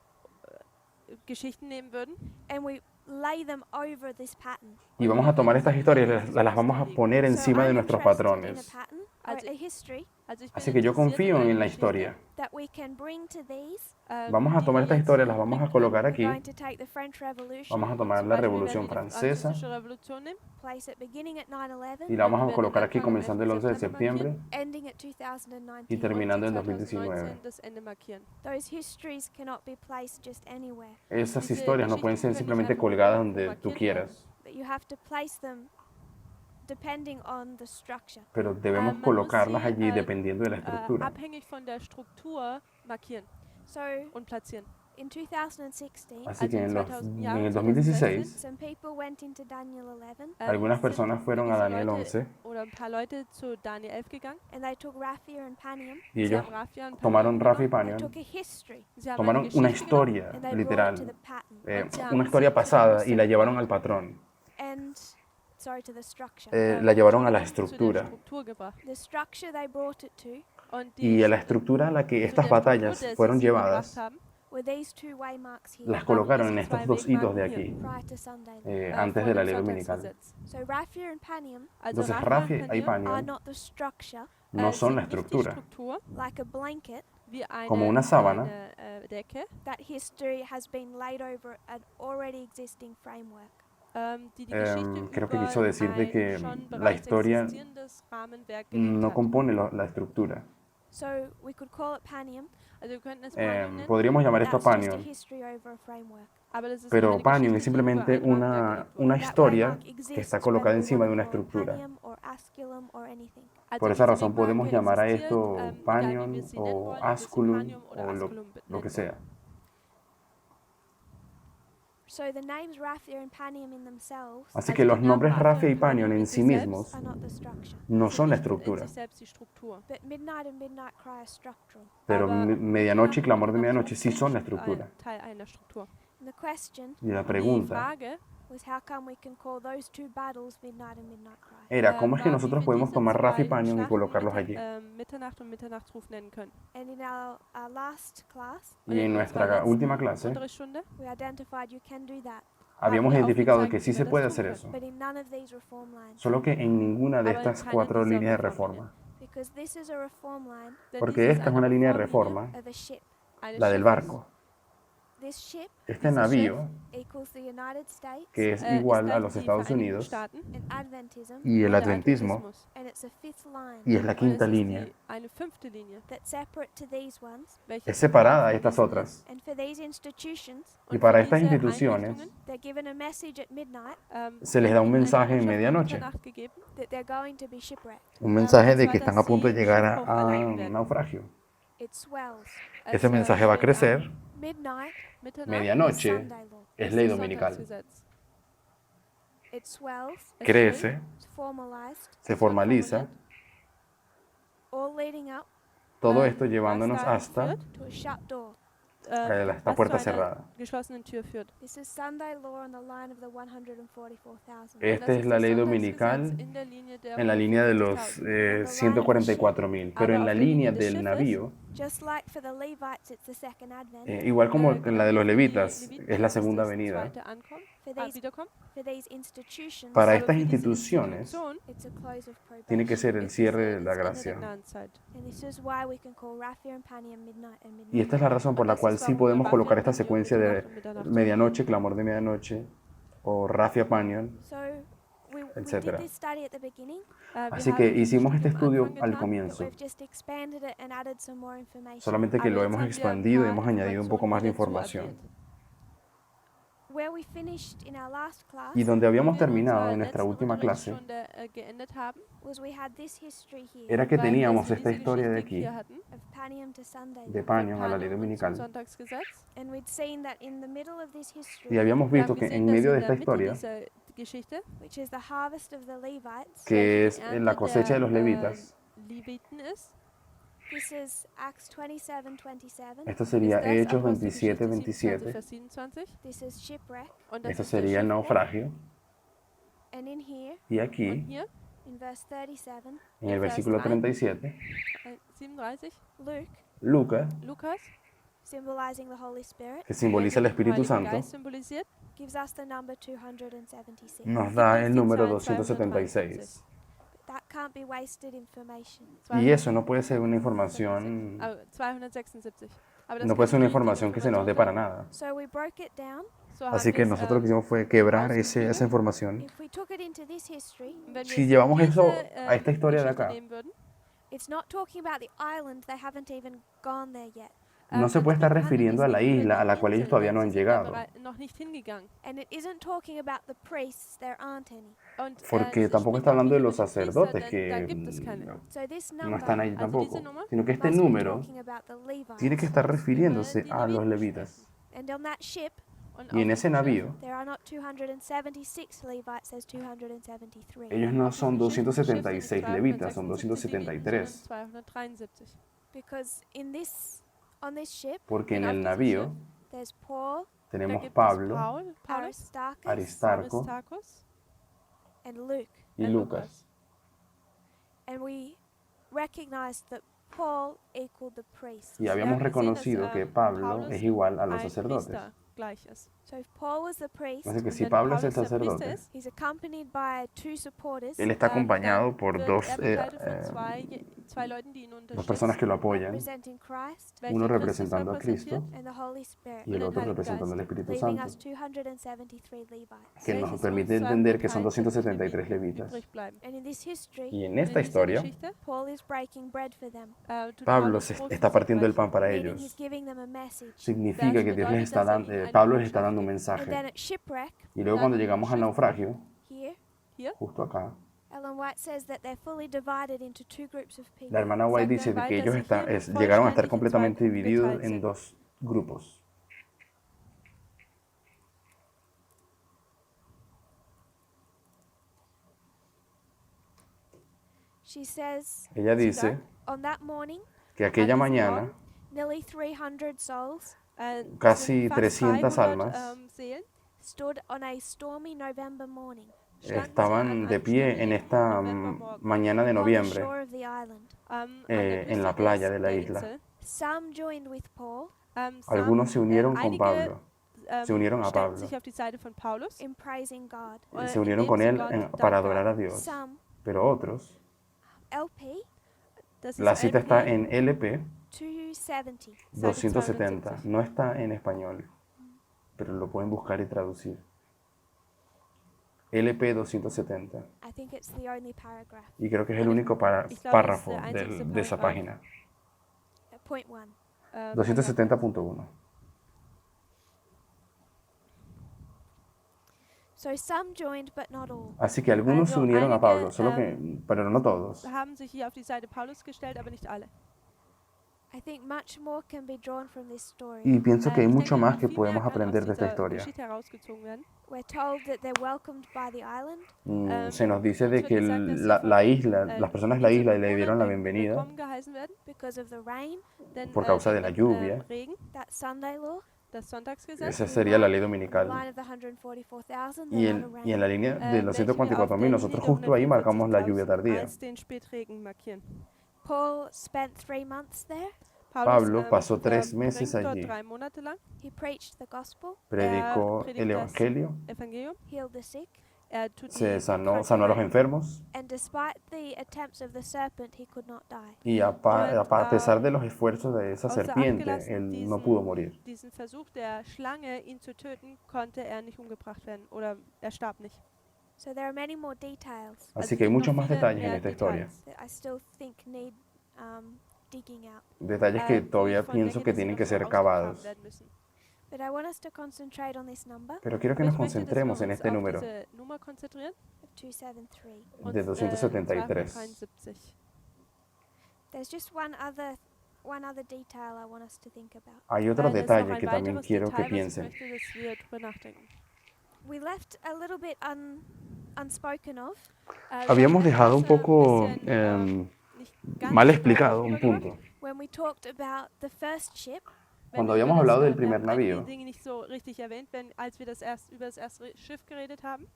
Geschichten nehmen würden and we lay them over this pattern. y vamos a tomar estas historias y las vamos a poner encima de I'm nuestros interested in patrones. a pattern or Also- a history Also ich bin Así que yo interessiert confío einer en la Geschichte, historia. that we can bring to these. Vamos a die tomar wir estas jetzt historias, las vamos a bringen colocar We're aquí. going to take the French Revolution, Vamos a tomar Zum la Beispiel Revolución werden wir die Francesa Französische Revolution nehmen, place it beginning at 9/11, y la vamos a werden colocar wir aquí am comenzando el 11 de 11 de septiembre septiembre ending at y 2019. terminando en 2019 2019. das Ende markieren. Those histories cannot be placed just anywhere, Esas Diese historias no pueden ser Geschichten können simplemente nicht colgadas einfach donde tú markiert quieras, but you have to place them depending on the structure. pero debemos man muss colocarlas sie, allí dependiendo de la estructura. Abhängig von der Struktur markieren So und platzieren. in 2016, Así que Also en Jahr el 2016, 2016 some people went into Daniel 11 algunas sind personas fueron a gewisse Daniel Leute 11 oder ein paar Leute zu Daniel 11 gegangen. and they took Raphia and Panium. y Sie ellos haben Raphia und tomaron Panion Rafa y genommen. They Panion, took a history Sie haben tomaron eine una Geschichte genommen historia and they brought it to literal, the pattern una historia pasada y la llevaron al patrón, and to the structure. la llevaron a la Entschuldigung, zu estructura. der Struktur gebracht. The structure they brought it to Und Y a la estructura a la que zu estas der Struktur, batallas der sie fueron sie gebracht llevadas, haben, were these 2 waymarks here las colocaron en diese estos zwei dos hitos de Wegmarken aquí, prior to Sunday. antes vor de la dem ley dominical. Sonntagsgesetz. So Raphia and Panium Also Entonces Raphia Rafa y und Panion are Panion not the structure no son sind la nicht die estructura, Struktur like a blanket. wie eine, Como una sábana. eine Decke, That history has been laid over an already existing framework. Die die Geschichte Creo que über quiso decir de ein que schon la bereits historia existierendes Rahmenwerk gelegt no hat. compone la estructura. So we could call it Panium, Also wir könnten es Panion nennen, Podríamos llamar esto that's just a Panion, history over a framework. aber das ist nur pero eine Panion es Geschichte, die über simplemente ein Rahmenwerk una gelegt wurde. That historia framework que está exists colocada whether we encima de want una to call it estructura. Panium or Asculum or anything. Also Por esa diese razón podemos Wegmarke llamar a existiert, esto egal wie Panion wir sie nennen o wollen, ob wir sie Asculum Panium oder o Asculum lo que nennen sea. wollen. So the names Raphia and Panium in themselves Así Also que die los Namen nombres Raphia Raphia y und Panion Panion en in sí sich selbst mismos are not the structure. no sind son la nicht in estructura, sich selbst die Struktur. But Midnight and Midnight Cry are structural. pero Aber Medianoche y Clamor de Mitternacht Medianoche sí son la sind estructura. Teil einer Struktur. And the question Y la Die pregunta Frage was how come we can call those two battles Midnight and Midnight Cry? era, ¿cómo es que war, wie nosotros wir podemos diese tomar Raphia y zwei Panion y Schlachten colocarlos allí? Mitternacht und Mitternachtsruf nennen können. And in our last class, Y en nuestra última clase Unterrichtsstunde we identified you can do that, habíamos wir identificado aufgezeigt, que sí wie se wir puede das tun hacer eso, but in none of these reform lines. solo que en ninguna de Aber in estas keiner 4 dieser líneas de Reformlinien. reforma, Because this is a reform line Denn porque dies ist esta es eine una línea de Reformlinie reforma, of a ship. eines la del Schiffes. barco. This ship Este Dieses navío, equals the United States que es ist igual a gleich los die Estados Vereinigten Unidos, Staaten and Adventism, y el und der adventismo, Adventismus. and it's a fifth line y es la Und es quinta ist línea. eine fünfte Linie, that's separate to these ones. welche Es separada de separat von estas diesen otras. ist. And for these institutions, Y Und para für estas diese instituciones Einrichtungen, they're given a message at midnight se les da un wird ihnen mensaje eine en Botschaft um medianoche, Mitternacht gegeben, that they're going to be shipwrecked. un mensaje und de zwar, que están dass a punto de sie llegar Schiffbruch a erleiden un werden. naufragio. It swells. Ese Es, mensaje va a schwillt crecer. an. Midnight Mitternacht Medianoche Sunday law. es ist ley das dominical. Sonntagsgesetz. It swells, Es Crece, schwillt, it's formalized, se wird formaliza, formuliert, all leading up todo was esto llevándonos dahin hasta führt, to a shut door. esta was puerta zu einer cerrada. geschlossenen Tür führt. This is Sunday law on the line of the 144,000. Esta Das es ist la das ley Sonntagsgesetz dominical in der Linie der en la línea de los 144.000. 144.000, pero en Aber la auf der línea Linie des del Schiffes, navío, Just like for the Levites, it's the second advent. igual como genau en la de wie los für die levitas, Leviten es la ist segunda das venida. zweite Ankommen, For these, Wiederkommen. for these institutions, Para Aber estas für diese instituciones Institution it's a close of tiene que probation. ser el ist es cierre de das la Ende der gracia. Gnadenzeit. And this is why we can call Raphia and Panium midnight and Y midnight. esta es la razón por Und la das cual ist, sí warum wir podemos Raphia colocar und esta Panion secuencia de Mitternacht und Mitternacht medianoche, clamor de medianoche, o Raphia Panion. So we did Etcétera. this study at the beginning, Wir Así haben que dieses hicimos este Studium am estudio Anfang al getan, but comienzo, we've just expanded it and added some more information. solamente que aber lo jetzt hemos haben wir ein expandido y paar hemos añadido un poco más de Informationen información. dazu addiert. Where we finished in our last class Y donde habíamos Wo wir in terminado unserer en nuestra letzten última clase, Unterrichtsstunde, geendet haben, was we had this history here era que weil wir teníamos so esta diese historia de Geschichte aquí, hier hatten, of Panium to Sunday. de law. Panion a la ley Panion und zum dominical, Sonntagsgesetz. And we'd seen that in the middle of this y history, habíamos Wir visto haben que gesehen, en dass medio de in esta der Mitte historia, dieser Geschichte, which is the harvest of the Levites, que es welche die la Ernte cosecha de los der, levitas, Leviten ist, this is Acts 27:27. esto ist sería das Hechos Apostelgeschichte 27, 27, 27, Vers 27. This is shipwreck. Und das esto ist der sería el Schiffbruch. naufragio, And in here, y Und aquí, hier, in verse 37, en el Vers versículo 3, 37, 37, Luke, Lucas, Lukas, symbolizing the Holy Spirit, que simboliza el den Espíritu Heiligen Santo, Geist symbolisiert, gives us the number 276. nos da el die número Zahl 276. That can't be wasted information. Y eso no puede ser una información, 276. Aber das no kann puede ser una nicht die información que se nos dé para sein. nada. So we broke it down. So Así haben que wir's, nosotros lo que hicimos fue quebrar esa información. If we took it into this history, wenn wir Si es llevamos diese, eso a esta historia de Geschichte acá, nehmen würden, it's not talking about the island, they haven't even gone there yet. no se puede estar refiriendo a la isla a la cual ellos todavía no han llegado, noch nicht hingegangen. And it isn't talking about the priests, there aren't any. Und, porque es tampoco spricht está auch hablando de nicht los über die Priester, sacerdotes denn da que gibt es keine. So this no number están ahí Also tampoco, diese Nummer sino que este must be número talking about the Levites. tiene que estar refiriéndose a los levitas. And on that ship, Und Y en auf ese dem navío, there are not 276 Levites, there's 273. ellos no son Schiff- Schiff sind 276 es levitas, son 276 273. Leviten, sondern 273. Because on this ship, Porque en Genau, el auf diesem navío there's Paul, Da tenemos gibt es Pablo Paulus, Aristarchus, Aristarco Aristarchus and Luke. y und Lucas. And we recognized that Paul equaled the priests. Y habíamos gesehen, dass, reconocido que Pablo Paulus es igual a los ein sacerdotes. Priester gleich ist. So if Paul was the priest, Así que Und si wenn Pablo es el Paulus der Priester sacerdote, ist, he's accompanied by two supporters él está dann acompañado por wird dos, er begleitet von zwei Leuten, die ihn dos personas que unterstützen, lo apoyan, representing Christ uno welche Christus representando a Cristo repräsentiert and the Holy Spirit, y el und den otro Heiligen representando al Geist, Espíritu leaving Santo, us 273 Levites. que nos welches uns permite entender que son 273 273 levitas. übrig bleiben. And in this history, Y en Und esta in dieser historia, Geschichte Paul is breaking bread for them, tut Pablo Paulus se Brot está für sie partiendo el brechen. pan para meaning he's ellos. giving them a message. Significa que Dios les está dando, Pablo les está dando un And mensaje. then at shipwreck, Y luego cuando llegamos al naufragio, here, Hier, justo acá, Ellen White says that they're fully divided into two groups of la people. hermana White sagt dice Ellen de que White, ellos dass sie hier llegaron a estar vollständig in zwei completamente Gruppen divididos geteilt en sind. dos grupos. She says Ella Sie dice sagt, on that morning, que aquella diesem mañana Morgen, nearly 300 souls casi sind fast 300 300 almas Seelen stood on a stormy November morning standen sie an estaban de einem pie en sturmigen esta Novembermorgen mañana de on the noviembre shore of the island. an der en la Küste playa de la der isla. Insel. Some joined with Paul Algunos se unieron con einige Pablo, se unieron a stellten Pablo, sich auf die Seite von Paulus, in praising God. se unieron indem con sie él Gott para Dank adorar a gaben. Dios. Some, Pero otros, LP Das la ist cita LP está en LP 270. Seite 270, 270. no está en español, pero lo pueden buscar y traducir. LP 270. I think it's the only paragraph. Y creo que es el único Ich glaube, es párrafo der einzigste de esa Paragraph. página. Point one. 270.1. So some joined, but not all. Así que algunos se Also unieron a einige, Pablo, pero no todos. haben sich hier auf die Seite Paulus gestellt, aber nicht alle. I think much more can be drawn from this story. Y pienso que hay Ich mucho denke, más noch que viel mehr podemos kann aprender aus de esta dieser historia. Geschichte herausgezogen werden. We're told that they're welcomed by the island, Se nos dice uns de wird que gesagt, dass sie la von, isla, las personas de la isla le dieron la bienvenida willkommen geheißen werden, because of the rain, denn por causa de wegen la dem, lluvia. Regen, that Sunday law, das Sonntagsgesetz, Esa sería la ley in the dominical. line of the 144,000, Y the line of y en rain. la línea de los welche wir auf 144.000, der nosotros Linie justo ahí marcamos la lluvia 144.000 tardía. als den Spätregen markieren. Paul spent 3 months there. Pablo pasó 3 meses verbringt allí. dort 3 Monate lang, He preached the gospel, Predicó predigt el das Evangelio, Evangelium, healed the sick, tut se die sanó Kranken a los heilen. enfermos and despite the attempts of the serpent, he could not die. y a pesar de los esfuerzos de esa Außer Acht serpiente, gelassen, él no pudo morir. diesen Versuch der Schlange, ihn zu töten, konnte er nicht umgebracht werden oder er starb nicht. So there are many more details Así que hay muchos más viele detalles en mehr esta historia. Details, that I still think need digging out. Detalles que die todavía ich von pienso denke, que dass sie tienen noch que so ser ausgegraben cavados. werden müssen. But I want us to concentrate on this number Pero quiero que Aber nos ich möchte, dass wir concentremos en uns este auf número diese Nummer konzentrieren, of 273. de 273. 273. There's just one other detail I want us to think about. Hay otro Es noch detalle ein que también weiteres quiero que Detail, was ich piensen. möchte, dass wir drüber nachdenken. We left a little bit unspoken of Wir Habíamos haben dejado un etwas, poco bisschen, nicht ganz mal explicado un darüber gemacht. punto. when we talked about the first ship. Cuando wir habíamos über hablado del wir primer haben einige navío, Dinge nicht so richtig erwähnt, als wir über das erste Schiff geredet haben.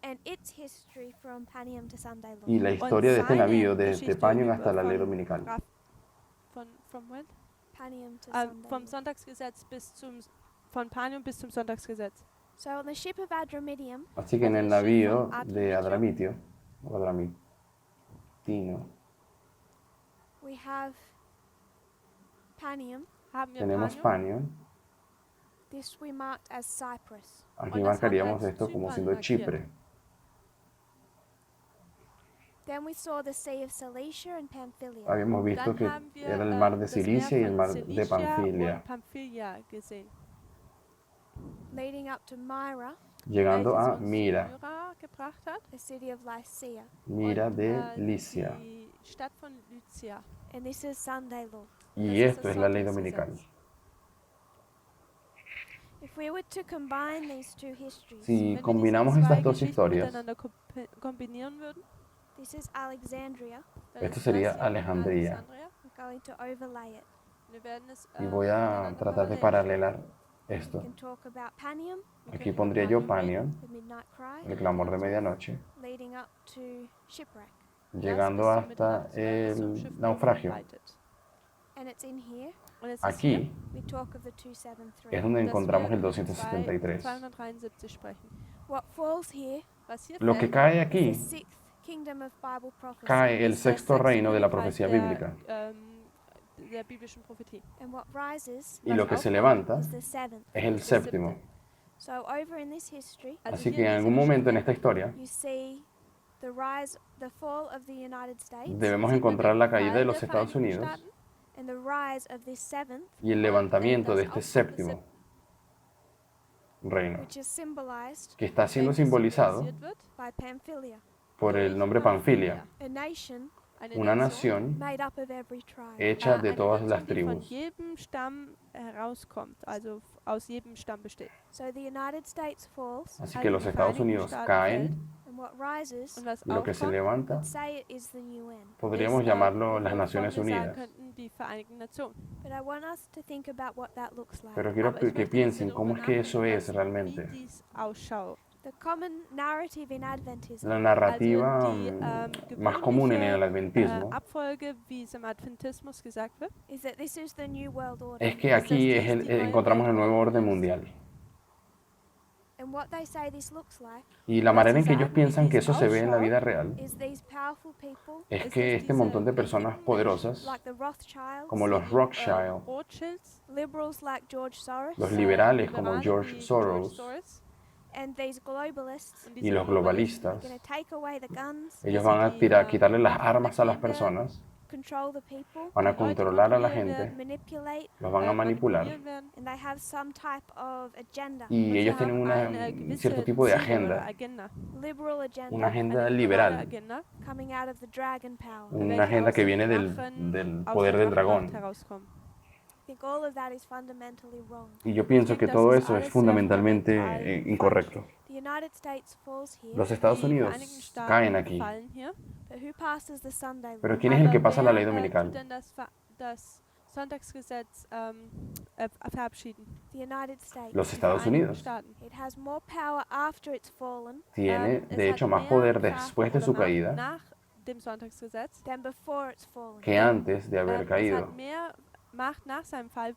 And its history from Panium to Sunday y Law. la historia de este seine navío desde Geschichte Panion über- hasta la ley von dominical. From when? Panium to Vom Sunday Law. Sonntagsgesetz von Panium bis zum Sonntagsgesetz. So on the ship of Adramyttium, Así que en el Also el Schiff navío von de Adramitio. Adramitino, we have Panium. Haben wir tenemos Panium. Panion. This we marked as Cyprus. Aquí Und das marcaríamos haben wir als esto como Zypern siendo markiert. Chipre. Then we saw the Sea of Cilicia and Pamphylia. Habíamos visto Dann que haben wir era el mar de das Meer Cilicia y el von mar de Cilicia Panfilia, und Pamphylia gesehen. Leading up to Myra, llegando welches a uns Mira, zu Myra gebracht hat. the city of Lycia. Mira Und, de äh, Licia. Die Stadt von Lycia. And this is Sunday Law. Y das ist esto das es la ley Sonntagsgesetz. dominical. If we were to combine these two histories, Si Wenn wir combinamos diese zwei estas dos Geschichten historias, miteinander kombinieren würden, this is Alexandria. dann esto ist sería das hier Alejandría. Alexandria. I'm going to overlay it. Wir werden es, Y voy a miteinander tratar de parallel. paralelar We esto. can talk about Panium, Wir Aquí können pondría yo Panium Panion, the midnight cry, el clamor de medianoche, leading up to shipwreck. reden. llegando Das bis zur hasta Mitternacht, bis zum el Schiffbruch naufragio. leitet. And it's in here Und es ist hier, Aquí we talk of the 273. es donde dass encontramos wir el über 273. 273 sprechen. What falls here Was hier Lo que fällt, cae is aquí the sixth kingdom of Bible prophecy. cae el ist das sexto 6. reino de la Königreich profecía bíblica. Der biblischen Prophetie. And what rises Y lo que Was se aufkommt, levanta is the seventh. es el ist das séptimo. 7. So over in this history, Also Así hier que en in algún dieser momento en Geschichte esta historia you see the fall of the United States debemos sieht man encontrar den la caída de Fall los der Estados Vereinigten Unidos Staaten and the rise of this seventh, y el und levantamiento de das este Aufkommen des séptimo reino, which is symbolized que está siendo welches simbolizado symbolisiert wird by Pamphylia, por el nombre Panfilia, a nation eine una Nation, nación made up of every tribe. hecha de eine todas Nation, las die von tribus. jedem Stamm herauskommt, also aus jedem Stamm besteht. So the United States falls, Así Also que los die Estados Vereinigten Unidos Staaten caen and what rises, Und was y lo que se aufkommt, levanta let's say it is the UN. podríamos ist, llamarlo las wovon Naciones wir sagen Unidas. könnten, die Vereinigten Nationen. But I want us to think about what that looks like. Pero quiero Aber ich que möchte, dass wir piensen cómo darüber es que eso nachdenken, es wie realmente. dies ausschaut. The common narrative in Adventism La narrativa Also die más común en el gewöhnliche adventismo Abfolge, wie es im Adventismus gesagt wird, is that this is the New World Order. es que aquí encontramos el nuevo orden mundial. And what they say this looks like Y la manera en que ellos piensan que eso se ve en la vida real is these powerful people, es es que dass este diese montón de personas mächtigen poderosas, like the Rothschilds, como los Rothschild, Rothschilds, liberals like George Soros, los liberales como Liberale George wie Soros and these globalists und y diese los are globalistas, going to take away the guns, ellos van a quitarle las armas a las wegnehmen werden, personas, control the people, van a die Leute controlar a la kontrollieren gente, werden, manipulate, los van a manipular manipulieren werden. and they have some type of agenda, y Und sie ellos tienen haben eine un gewisse cierto tipo de Ziele oder agenda, Agenda, liberal agenda, una agenda eine liberale liberal, Agenda, coming out of the dragon power. una welche agenda aus que dem viene Drachen- del aus poder der del Drachenmacht dragón. herauskommen. I think all of that is fundamentally wrong. Y yo pienso que Das todo ist eso alles es sehr fundamentalmente fundamental incorrecto. The United States falls here, Los Estados Die Unidos Vereinigten Staaten caen aquí, fallen hier. but who passes the Sunday law? pero ¿quién es el que Aber pasa la wer, ley tut dominical? denn das Sonntagsgesetz verabschieden? The United States. Los Die Estados Vereinigten Unidos. Staaten. It has more power after it's fallen Tiene, Es de hat hecho, más mehr poder Kraft después de oder su Macht caída nach dem Sonntagsgesetz than before it's fallen. que antes de haber es caído. hat mehr Macht nach seinem Fall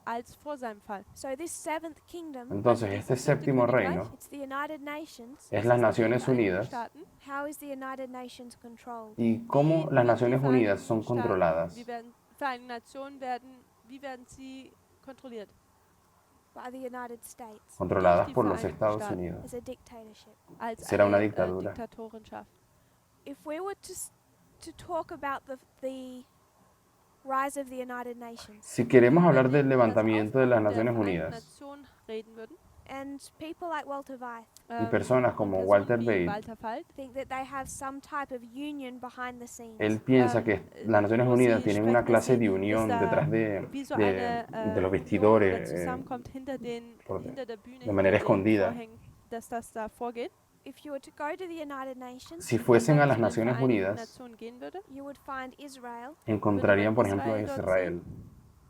als vor seinem Fall. So this seventh kingdom, Entonces, Also este dieses siebte séptimo Königreich reino it's the United Nations. es las ist Naciones die Vereinigten Unidas. Staaten. How is the United Nations controlled? ¿Y cómo las Wie Naciones die Unidas son Vereinigten Staaten, controladas? Vereinigten Nationen wie werden sie kontrolliert? By the United States Controladas die por los Vereinigten Estados Staaten. Unidos. as a dictatorship. Als Será una eine dictadura. Diktatorenschaft. If we were to talk about the rise of the United Nations Si queremos hablar Wenn del wir über das levantamiento de las Aufkommen der Naciones Vereinten Unidas Nationen reden würden, and people like Walter Weiss y personas como Personen Walter wie Bate, Walter Veit, think that they have some type of union behind the scenes. él piensa que las Naciones wo Unidas sie tienen sprechen, una dass clase sie- de unión dass da detrás wie so de eine los Union vestidores, oder zusammenkommt hinter der Bühne, de manera hinter den escondida. Vorhängen, dass das da vorgeht. If you were to go to the United Nations, Si fuesen a Wenn las zu den Naciones Vereinigten Unidas, Nationen gehen würde, you would find Israel encontrarían, por ejemplo, a Israel dort Israel,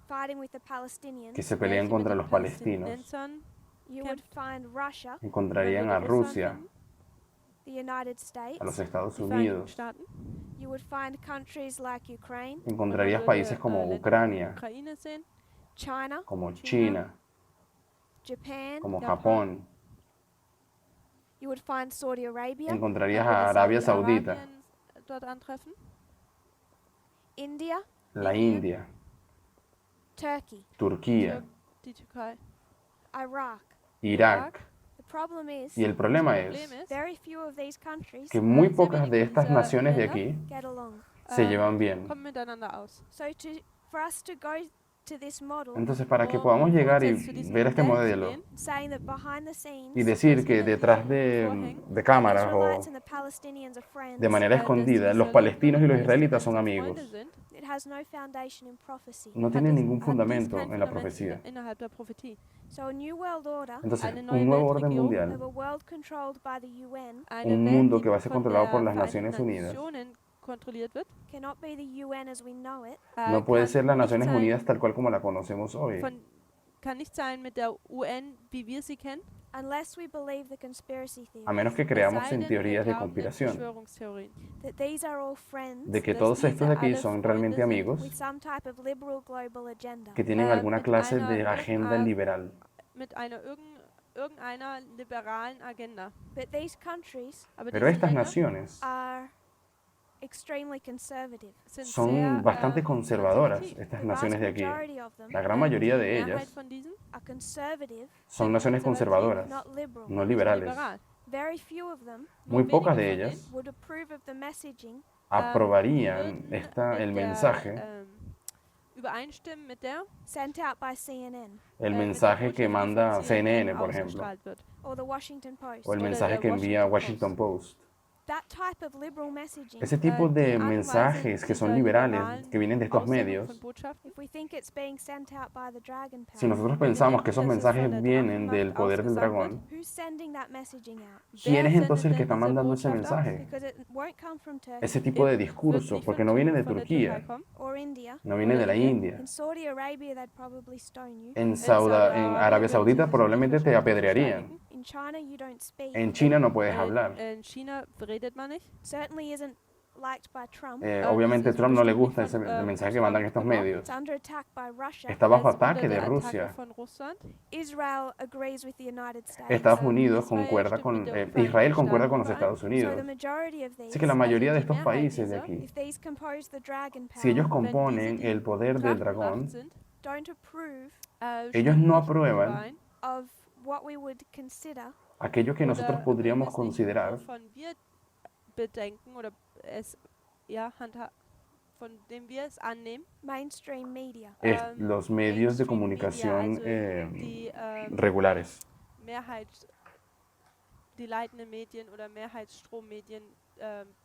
fighting with the Palestinians. que se welche pelean mit contra den los palestinos. Palästinensern You would kämpft. find Russia, Encontrarían a würde Rusia, Russland the United States. a los Estados die Vereinigten Unidos. Staaten, You would find countries like Ukraine, Encontrarías würde, países como Länder wie Ucrania, Ukraine sehen, China, como China, China, Japan. como Japón. Japón. You would find Saudi Arabia, Encontrarías würde a Arabia Saudita, Saudi-Arabien dort antreffen, India, la Indien, India, Turkey, Turquía, die Türkei, Iraq. Irak. The problem is Y el problema Problem es ist, very few of these countries que muy sehr pocas de wenige estas dieser naciones de Länder aquí get along. se ähm, llevan bien. kommen miteinander aus. So for us to go to this model, Entonces, para que Um podamos llegar y grundsätzlich zu diesem ver este Modell zu modelo gehen, saying that behind the scenes, y decir dass que hinter detrás den Vorhängen de cámaras o Israelites and the Palestinians are friends, de manera dass die escondida, los Israeliten palestinos y und los israelitas son Palästinenser amigos. Freunde sind, it has no foundation in prophecy. No hat tienen es- ningún hat dies fundamento kein en la Fundament profecía. innerhalb der Prophetie. So a new world order Entonces, Eine neue un nuevo orden Weltregierung, mundial, of a world controlled by the UN Eine un Welt, mundo die que va a ser von controlado der por las Vereinten Naciones Unidas, Nationen kontrolliert wird, cannot be the UN as we know it, no puede kann ser las nicht Naciones sein Unidas tal cual como la conocemos hoy. kann nicht sein mit der UN, wie wir sie kennen, unless we believe the conspiracy a menos que theories, creamos Es sei en denn, wir teorías de glauben an conspiración, Verschwörungstheorien, that these are all friends de que dass todos diese estos de aquí alle son Freunde realmente sind, amigos with some type of liberal global agenda. que tienen alguna mit clase einer, de agenda irgendeiner, liberal. irgendeiner liberalen Agenda. But these countries Aber Pero diese estas Länder naciones are extremely conservative. sind son sehr bastante conservadoras, konservativ. estas The naciones vast de aquí. majority of them La gran mayoría Die de Mehrheit ellas von diesen are conservative, son naciones conservadoras, not liberal. no sind liberales. liberal. Very few of them Muy Nur pocas wenige de von denen ellas would approve of the messaging aprobarían würden el mit mensaje, der, übereinstimmen mit der sent out by CNN el mit der mensaje que Botschaft, die manda von CNN, por ejemplo, Oh, ausgestrahlt wird. or the Washington Post. o el Oder mensaje der que envía Washington Washington Post. That type of liberal messaging, Ese tipo de Die Art und Weise mensajes que son dieser liberales, liberalen que vienen de estos Aussendung medios, von Botschaften, if we think it's being sent out by the Dragon Power, si nosotros wir pensamos que denken, esos dass es von mensajes der vienen del Drachenmacht poder del ausgesandt dragón, who's sending that messaging out? ¿quién es wer entonces el sendet que está denn diese mandando ese Botschaft aus? mensaje? Because it won't come from Turkey Ese tipo de Wird discurso, nicht porque von no viene de von der Türkei Turquía, kommen or India. no viene de la India. In Saudi Arabia, they'd probably stone you. En Saudi-Arabien Arabia Saudita würden sie probablemente te wahrscheinlich apedrearían. steinigen. In China, you don't speak. En China no puedes hablar. In China redet man nicht. Certainly isn't liked by Trump. Obviamente a es Trump no le bestimmt gusta nicht von, el mensaje que Trump mandan estos gebraucht. medios. It's under attack by Russia. Está bajo Es unter ataque de der Attacke Rusia. von Russland. Israel agrees with the United States. Estados Unidos Israel concuerda stimmt con, mit den Israel Vereinigten concuerda con los Staaten Estados So Unidos. the majority of these, Así que la mayoría de die estos Mehrheit países de dieser, aquí, if these compose the dragon si ellos power, wenn componen diese el poder del dragón, Drachenmacht sind, don't approve ellos stimmen no nicht aprueban überein of what we would consider aquello que nosotros oder podríamos wissen nicht, considerar wovon wir bedenken oder es von dem wir es annehmen, mainstream media. los medios de Mainstream comunicación Media, also die regulares. die leitenden Medien oder Mehrheitsstrommedien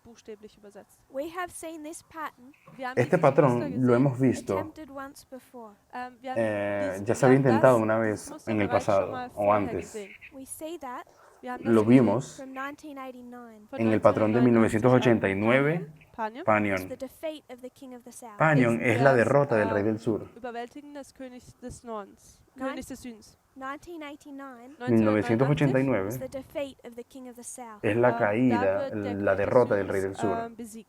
buchstäblich übersetzt. We have seen this pattern Wir haben Este dieses Muster patrón gesehen. lo hemos visto, attempted once before. Wir haben ya se había intentado una dieses vez Muster en el bereits schon pasado mal o vorher antes. gesehen. We see that Wir haben Lo das gesehen vimos from 1989 von en el patrón de 1989 1989, Panion, was Panion. the defeat of the king of the south. Panion es la derrota del rey del sur. Überwältigen des Königs des Nordens, Königs des Südens. 1989 1989 was the defeat of the king of the south. es la da caída, wird der la König des derrota del rey Südens, del sur. besiegt.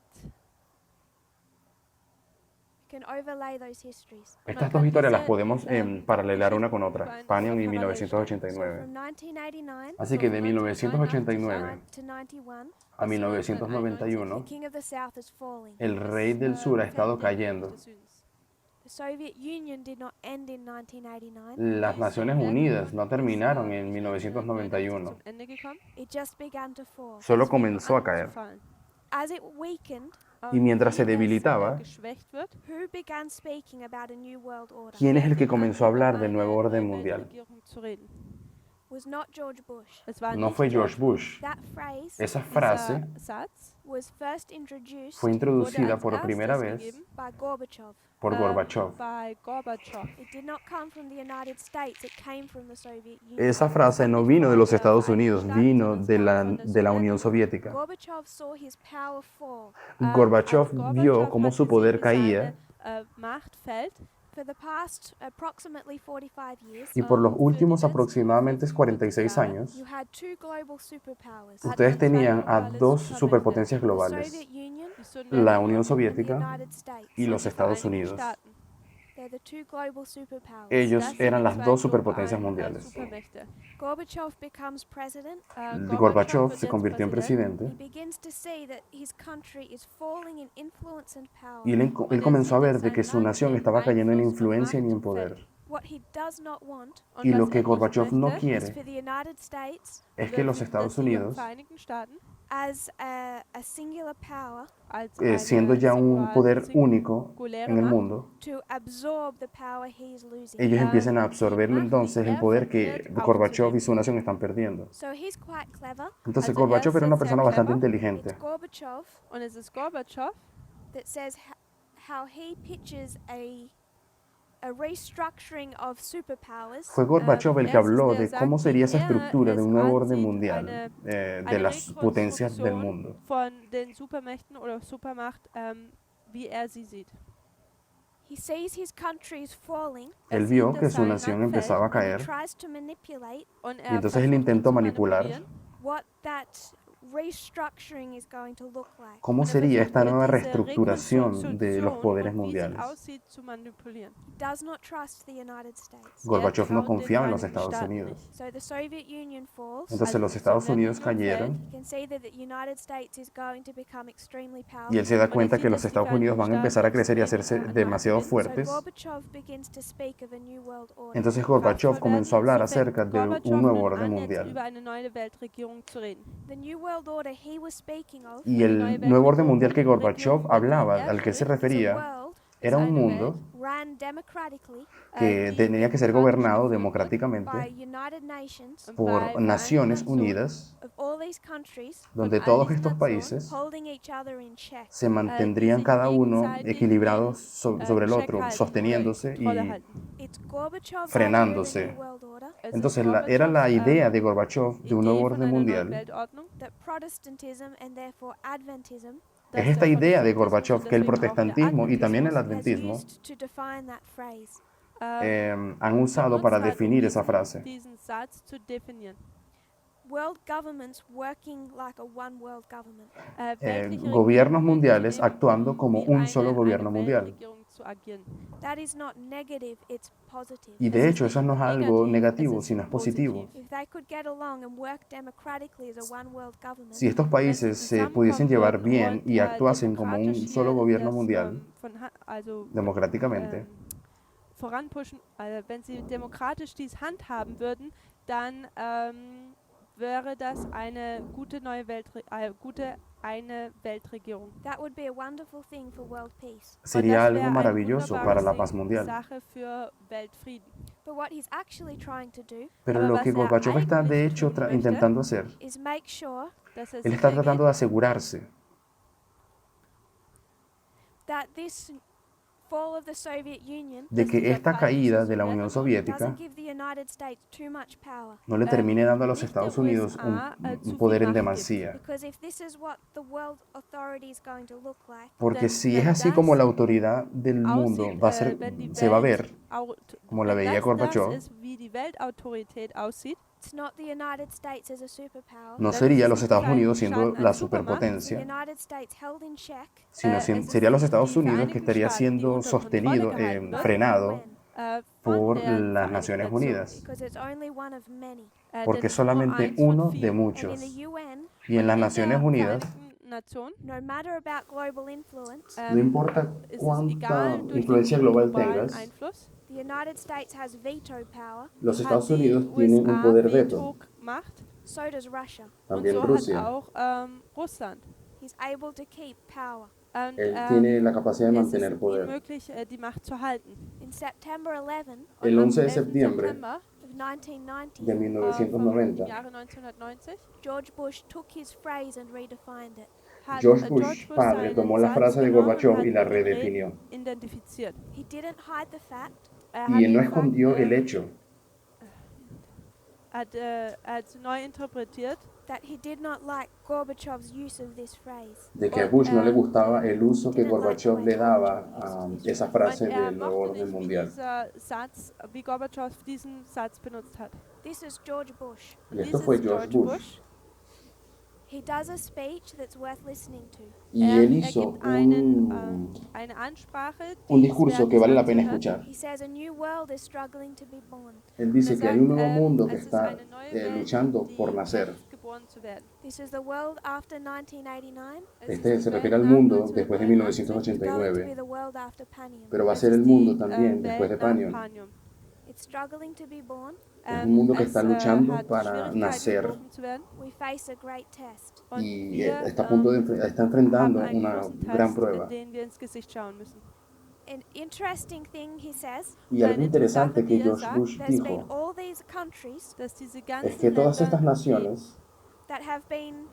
You can overlay those histories. Estas dos historias las podemos diese, paralelar una con Geschichten otra, Panion y parallel So 1989. from 1989 Así que de Von 1989 to 91, a the 1991, king of the south is falling. el rey del sur ha estado cayendo. The Soviet Union did not end in 1989. Las Naciones Unidas no terminaron en 1991, zum Ende gekommen. It just began to fall. solo comenzó a caer. As it weakened, Y mientras se Wie es, debilitaba, geschwächt wird, who began speaking about a new world order? ¿quién es el que fing comenzó a an, über hablar del eine nuevo orden neue mundial? Weltregierung zu reden. Was not George Bush. Es war No nicht fue George Bush. That phrase Esa frase Dieser Satz was first introduced fue wurde introducida als por primera erstes vez gegeben, by Gorbachev. por Gorbachev. bei Gorbatschow. It did not come from the United States, it came from the Soviet Union. Esa frase no vino de los Estados Unidos, vino de la Unión Soviética. Gorbachev saw his power fall. Gorbachev Als vio cómo hat su gesehen, poder wie caía seine, Macht fällt. For the past approximately 45 years, y por los für die últimos letzten aproximadamente 46 Jahre años, you had two global superpowers. ustedes tenían a globales dos supermächte. superpotencias The globales, Soviet Union la Unión and the Soviética United States. y los die Estados Vereinigten Unidos. Staaten. They're the two global superpowers. Ellos Das sind eran die las zwei dos superpotencias globalen, mundiales. Supermächte. Gorbachev becomes president. Gorbachev wird se jetzt convirtió en He presidente begins to see that his country is falling in influence and power. y él comenzó a ver de que su nación estaba cayendo en influencia y en poder. What he does not want Und Y was lo que er nicht Gorbachev no möchte, is quiere for the United States es que los Estados dass die Unidos, Vereinigten Staaten as a singular power als siendo ya un poder único singuläre en el Macht mundo, to absorb the power he is losing. ellos empiezan a absorberlo entonces el poder que Gorbachev y su nación están perdiendo. So he's quite clever. Entonces Also Gorbachev era una es sehr persona bastante clever. inteligente. It's Gorbachev Und es ist Gorbatschow, that says how he pitches a restructuring of superpowers Fue Gorbachev el que habló de cómo sería esa estructura de un nuevo orden ansieht, mundial de eine las potencias del Rekonstruktion mundo. von den Supermächten oder Supermacht, wie er sie sieht. He sees his countries falling él sieht, vio dass que su sein nación Land empezaba a and he caer tries to manipulate und y er entonces él versucht, ihn intentó zu manipular manipulieren, what that restructuring is going to look like. cómo und er sería versucht, esta nueva diese reestructuración de los Rekonstruktion poderes und wie sie mundiales. aussieht, zu manipulieren. He does not trust the United States. Gorbachev no traut den confiaba en los Vereinigten Estados Staaten Unidos. nicht. So the Soviet Union falls. Entonces Als los die Estados Unidos Sowjetunion cayeron You can see that the United States is going to become extremely y él powerful. se da Und er cuenta sieht, que los dass die Estados Unidos van a Vereinigten empezar a Staaten crecer y a extrem hacerse an Macht demasiado gewinnen. So fuertes. Gorbachev begins to speak of a new world order. Entonces Gorbachev Kraftvoll comenzó a werden. hablar So fängt acerca de un Gorbatschow nuevo nun orden an, jetzt mundial. über eine neue Weltregierung zu reden. The new world order he was speaking of Y Die el neue nuevo orden mundial que Regierung, Gorbachev mit der hablaba, er al que se spricht, is a refería, world era un eine mundo ran democratically que die tenía que ser demokratisch gobernado geführt wird by democráticamente United Nations und bei por Vereinten Naciones Nationen, Unidas, of all these countries donde all todos diesen estos Nationen países holding each other in check. se mantendrían sich cada uno gegenseitig equilibrados sobre el Check otro, halten, sosteniéndose Kontrolle y halten. It's Gorbachev's frenándose. idea of the New World Order Es ist Entonces era la Gorbatschows, idea de Gorbachev de un nuevo Idee von orden einer neuen mundial. Weltordnung, that Protestantism and therefore Adventism Es dass esta der idea de Protestantismus Gorbachev und que el deswegen auch der protestantismo y también el has adventismo used to define that phrase. han usado para benutzt hat, definir esa frase. diesen Satz zu definieren. World governments working like a one world government. Weltliche Gobiernos Regierungen, mundiales die nehmen, actuando como wie un solo eine gobierno mundial. Weltregierung zu agieren. That is not negative, it's positive. Y Es de ist hecho eso nicht no es algo negativ, negativo, es ist sino es positivo. positiv. If they could get along and work democratically as a one world government, Si estos países se pudiesen llevar bien y actuasen como un solo gobierno mundial, democráticamente, voranpushen, wenn sie demokratisch dies handhaben würden, dann wäre das eine gute neue eine Weltregierung. that would be a wonderful thing for world peace. sería algo eine maravilloso wunderbare para la paz mundial. Sache für Weltfrieden. But what he's actually trying to do Pero Aber lo was que Gorbachev está de eigentlich hecho tun möchte, intentando hacer, is make sure dass él está tratando de asegurarse that this fall of the Soviet Union de que esta caída de la Unión Soviética doesn't give the United States too much power. no le termine dando a los nicht Estados der Unidos USA, un zu viel poder en Macht demasía. Because if this is what the world authority is going to look like, Porque Denn si wenn es así das como la autoridad del mundo aussieht, va a ser, wenn die se va a ver, Welt como la wenn veía das Gorbachev, ist, wie die Weltautorität aussieht, it's not the United States as a superpower. no dann sería ist los es Estados nicht Unidos die siendo Vereinigten la Staaten als Supermacht, The superpotencia, United States held in check sino es sería los sind Estados die Unidos que Vereinigten estaría Staaten, die siendo unter Kontrolle sostenido, gehalten wird, frenado von por den las Vereinigten Naciones Nationen. Unidas, because it's only one of many. porque Denn es ist nur solamente eins von uno de vielen. And in muchos. the UN, Y en las Und in Naciones der Unidas, Vereinigten Nationen, no matter about global influence, no importa ist es cuánta egal, durch influencia den global globalen tengas, Einfluss, the United States has veto power, los hat Estados die Unidos tienen un USA poder veto, Macht so does Russia. und también so Rusia. hat auch Russland. He's able to keep power. Und, Él tiene la capacidad de es mantener ist ihm poder. möglich, die Macht zu halten. In September 11 El Und am 11 de 11. septiembre September, of 1990, de vom 1990, Jahre 1990 George Bush took his phrase and redefined it. hat George Bush padre seinen tomó la Satz frase de genommen und Gorbachev hat y la ihn redefinió. identifiziert. He didn't hide the fact Er Y él no hat escondió el gesagt, hecho hat neu interpretiert, that he did not like Gorbachev's use of this phrase. de que a Bush no le gustaba el uso que Gorbachev le daba a esa frase und er del nuevo mochte orden nicht, wie mundial. dieser Satz, wie Gorbatschow diesen Satz benutzt hat. This is George Bush. Y Dies esto ist fue George Bush. He does a speech that's worth listening to. Y él hizo gibt eine Ansprache, un die discurso es que wert vale ist la pena anzuhören. escuchar. He says a new world is struggling to be born. Él dice que hay un nuevo mundo que es ist está eine neue Welt, luchando die por nacer. versucht, geboren zu werden. This is the world after 1989. Es Este ist se die refiere al Welt nach mundo después de 1989, It's going to be 1989, the world after Panium. pero va a es ser el ist mundo die, también después de Welt nach Panion. Panion. It's struggling to be born. Es un mundo que Es, está luchando hat para Schwierigkeiten, nacer geboren zu werden. We face a great test. Und y wir está a punto de está enfrentando haben einen una großen gran Test, prueba. den wir ins Gesicht schauen müssen. An interesting thing he says, Y algo Eine interesante que Sache, die George sagt, Bush there's been dijo all these countries Dass diese es ganzen que todas Länder, estas naciones that have been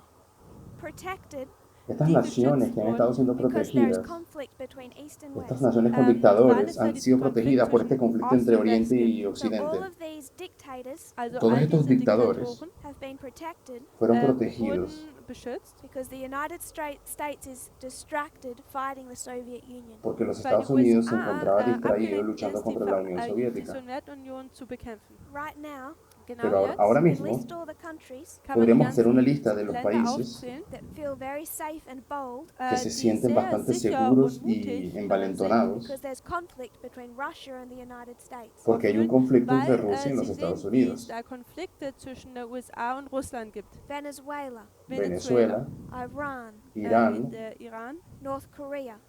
protected Estas die naciones geschützt que han estado wurden, siendo because there's protegidas, conflict between East and estas West. naciones con weil dictadores es han diesen sido Konflikt protegidas por este zwischen conflicto Ost entre und West Oriente y gibt. So Occidente. all of these dictators Also Todos all estos diese dictadores Diktatoren have been protected fueron protegidos wurden beschützt, because the United States is distracted fighting the Soviet Union. porque los weil die Estados Unidos se USA encontraba distraído abgelenkt luchando ist, die, contra la Unión die Soviética. Sowjetunion zu bekämpfen. Right now, Genau Pero jetzt ahora you can mismo list all the countries kann man die podríamos hacer una ganzen lista de los Länder países aufzählen, that feel very safe and bold que se die sienten sehr bastante sicher seguros und y mutig sind, envalentonados because there's conflict between Russia and the United States. porque hay un fühlen, conflicto entre weil Rusia y los sie Estados sehen, wie es Unidos. da Konflikte zwischen der USA und Russland gibt. Venezuela, Venezuela, Iran, Irán, der Iran, North Korea,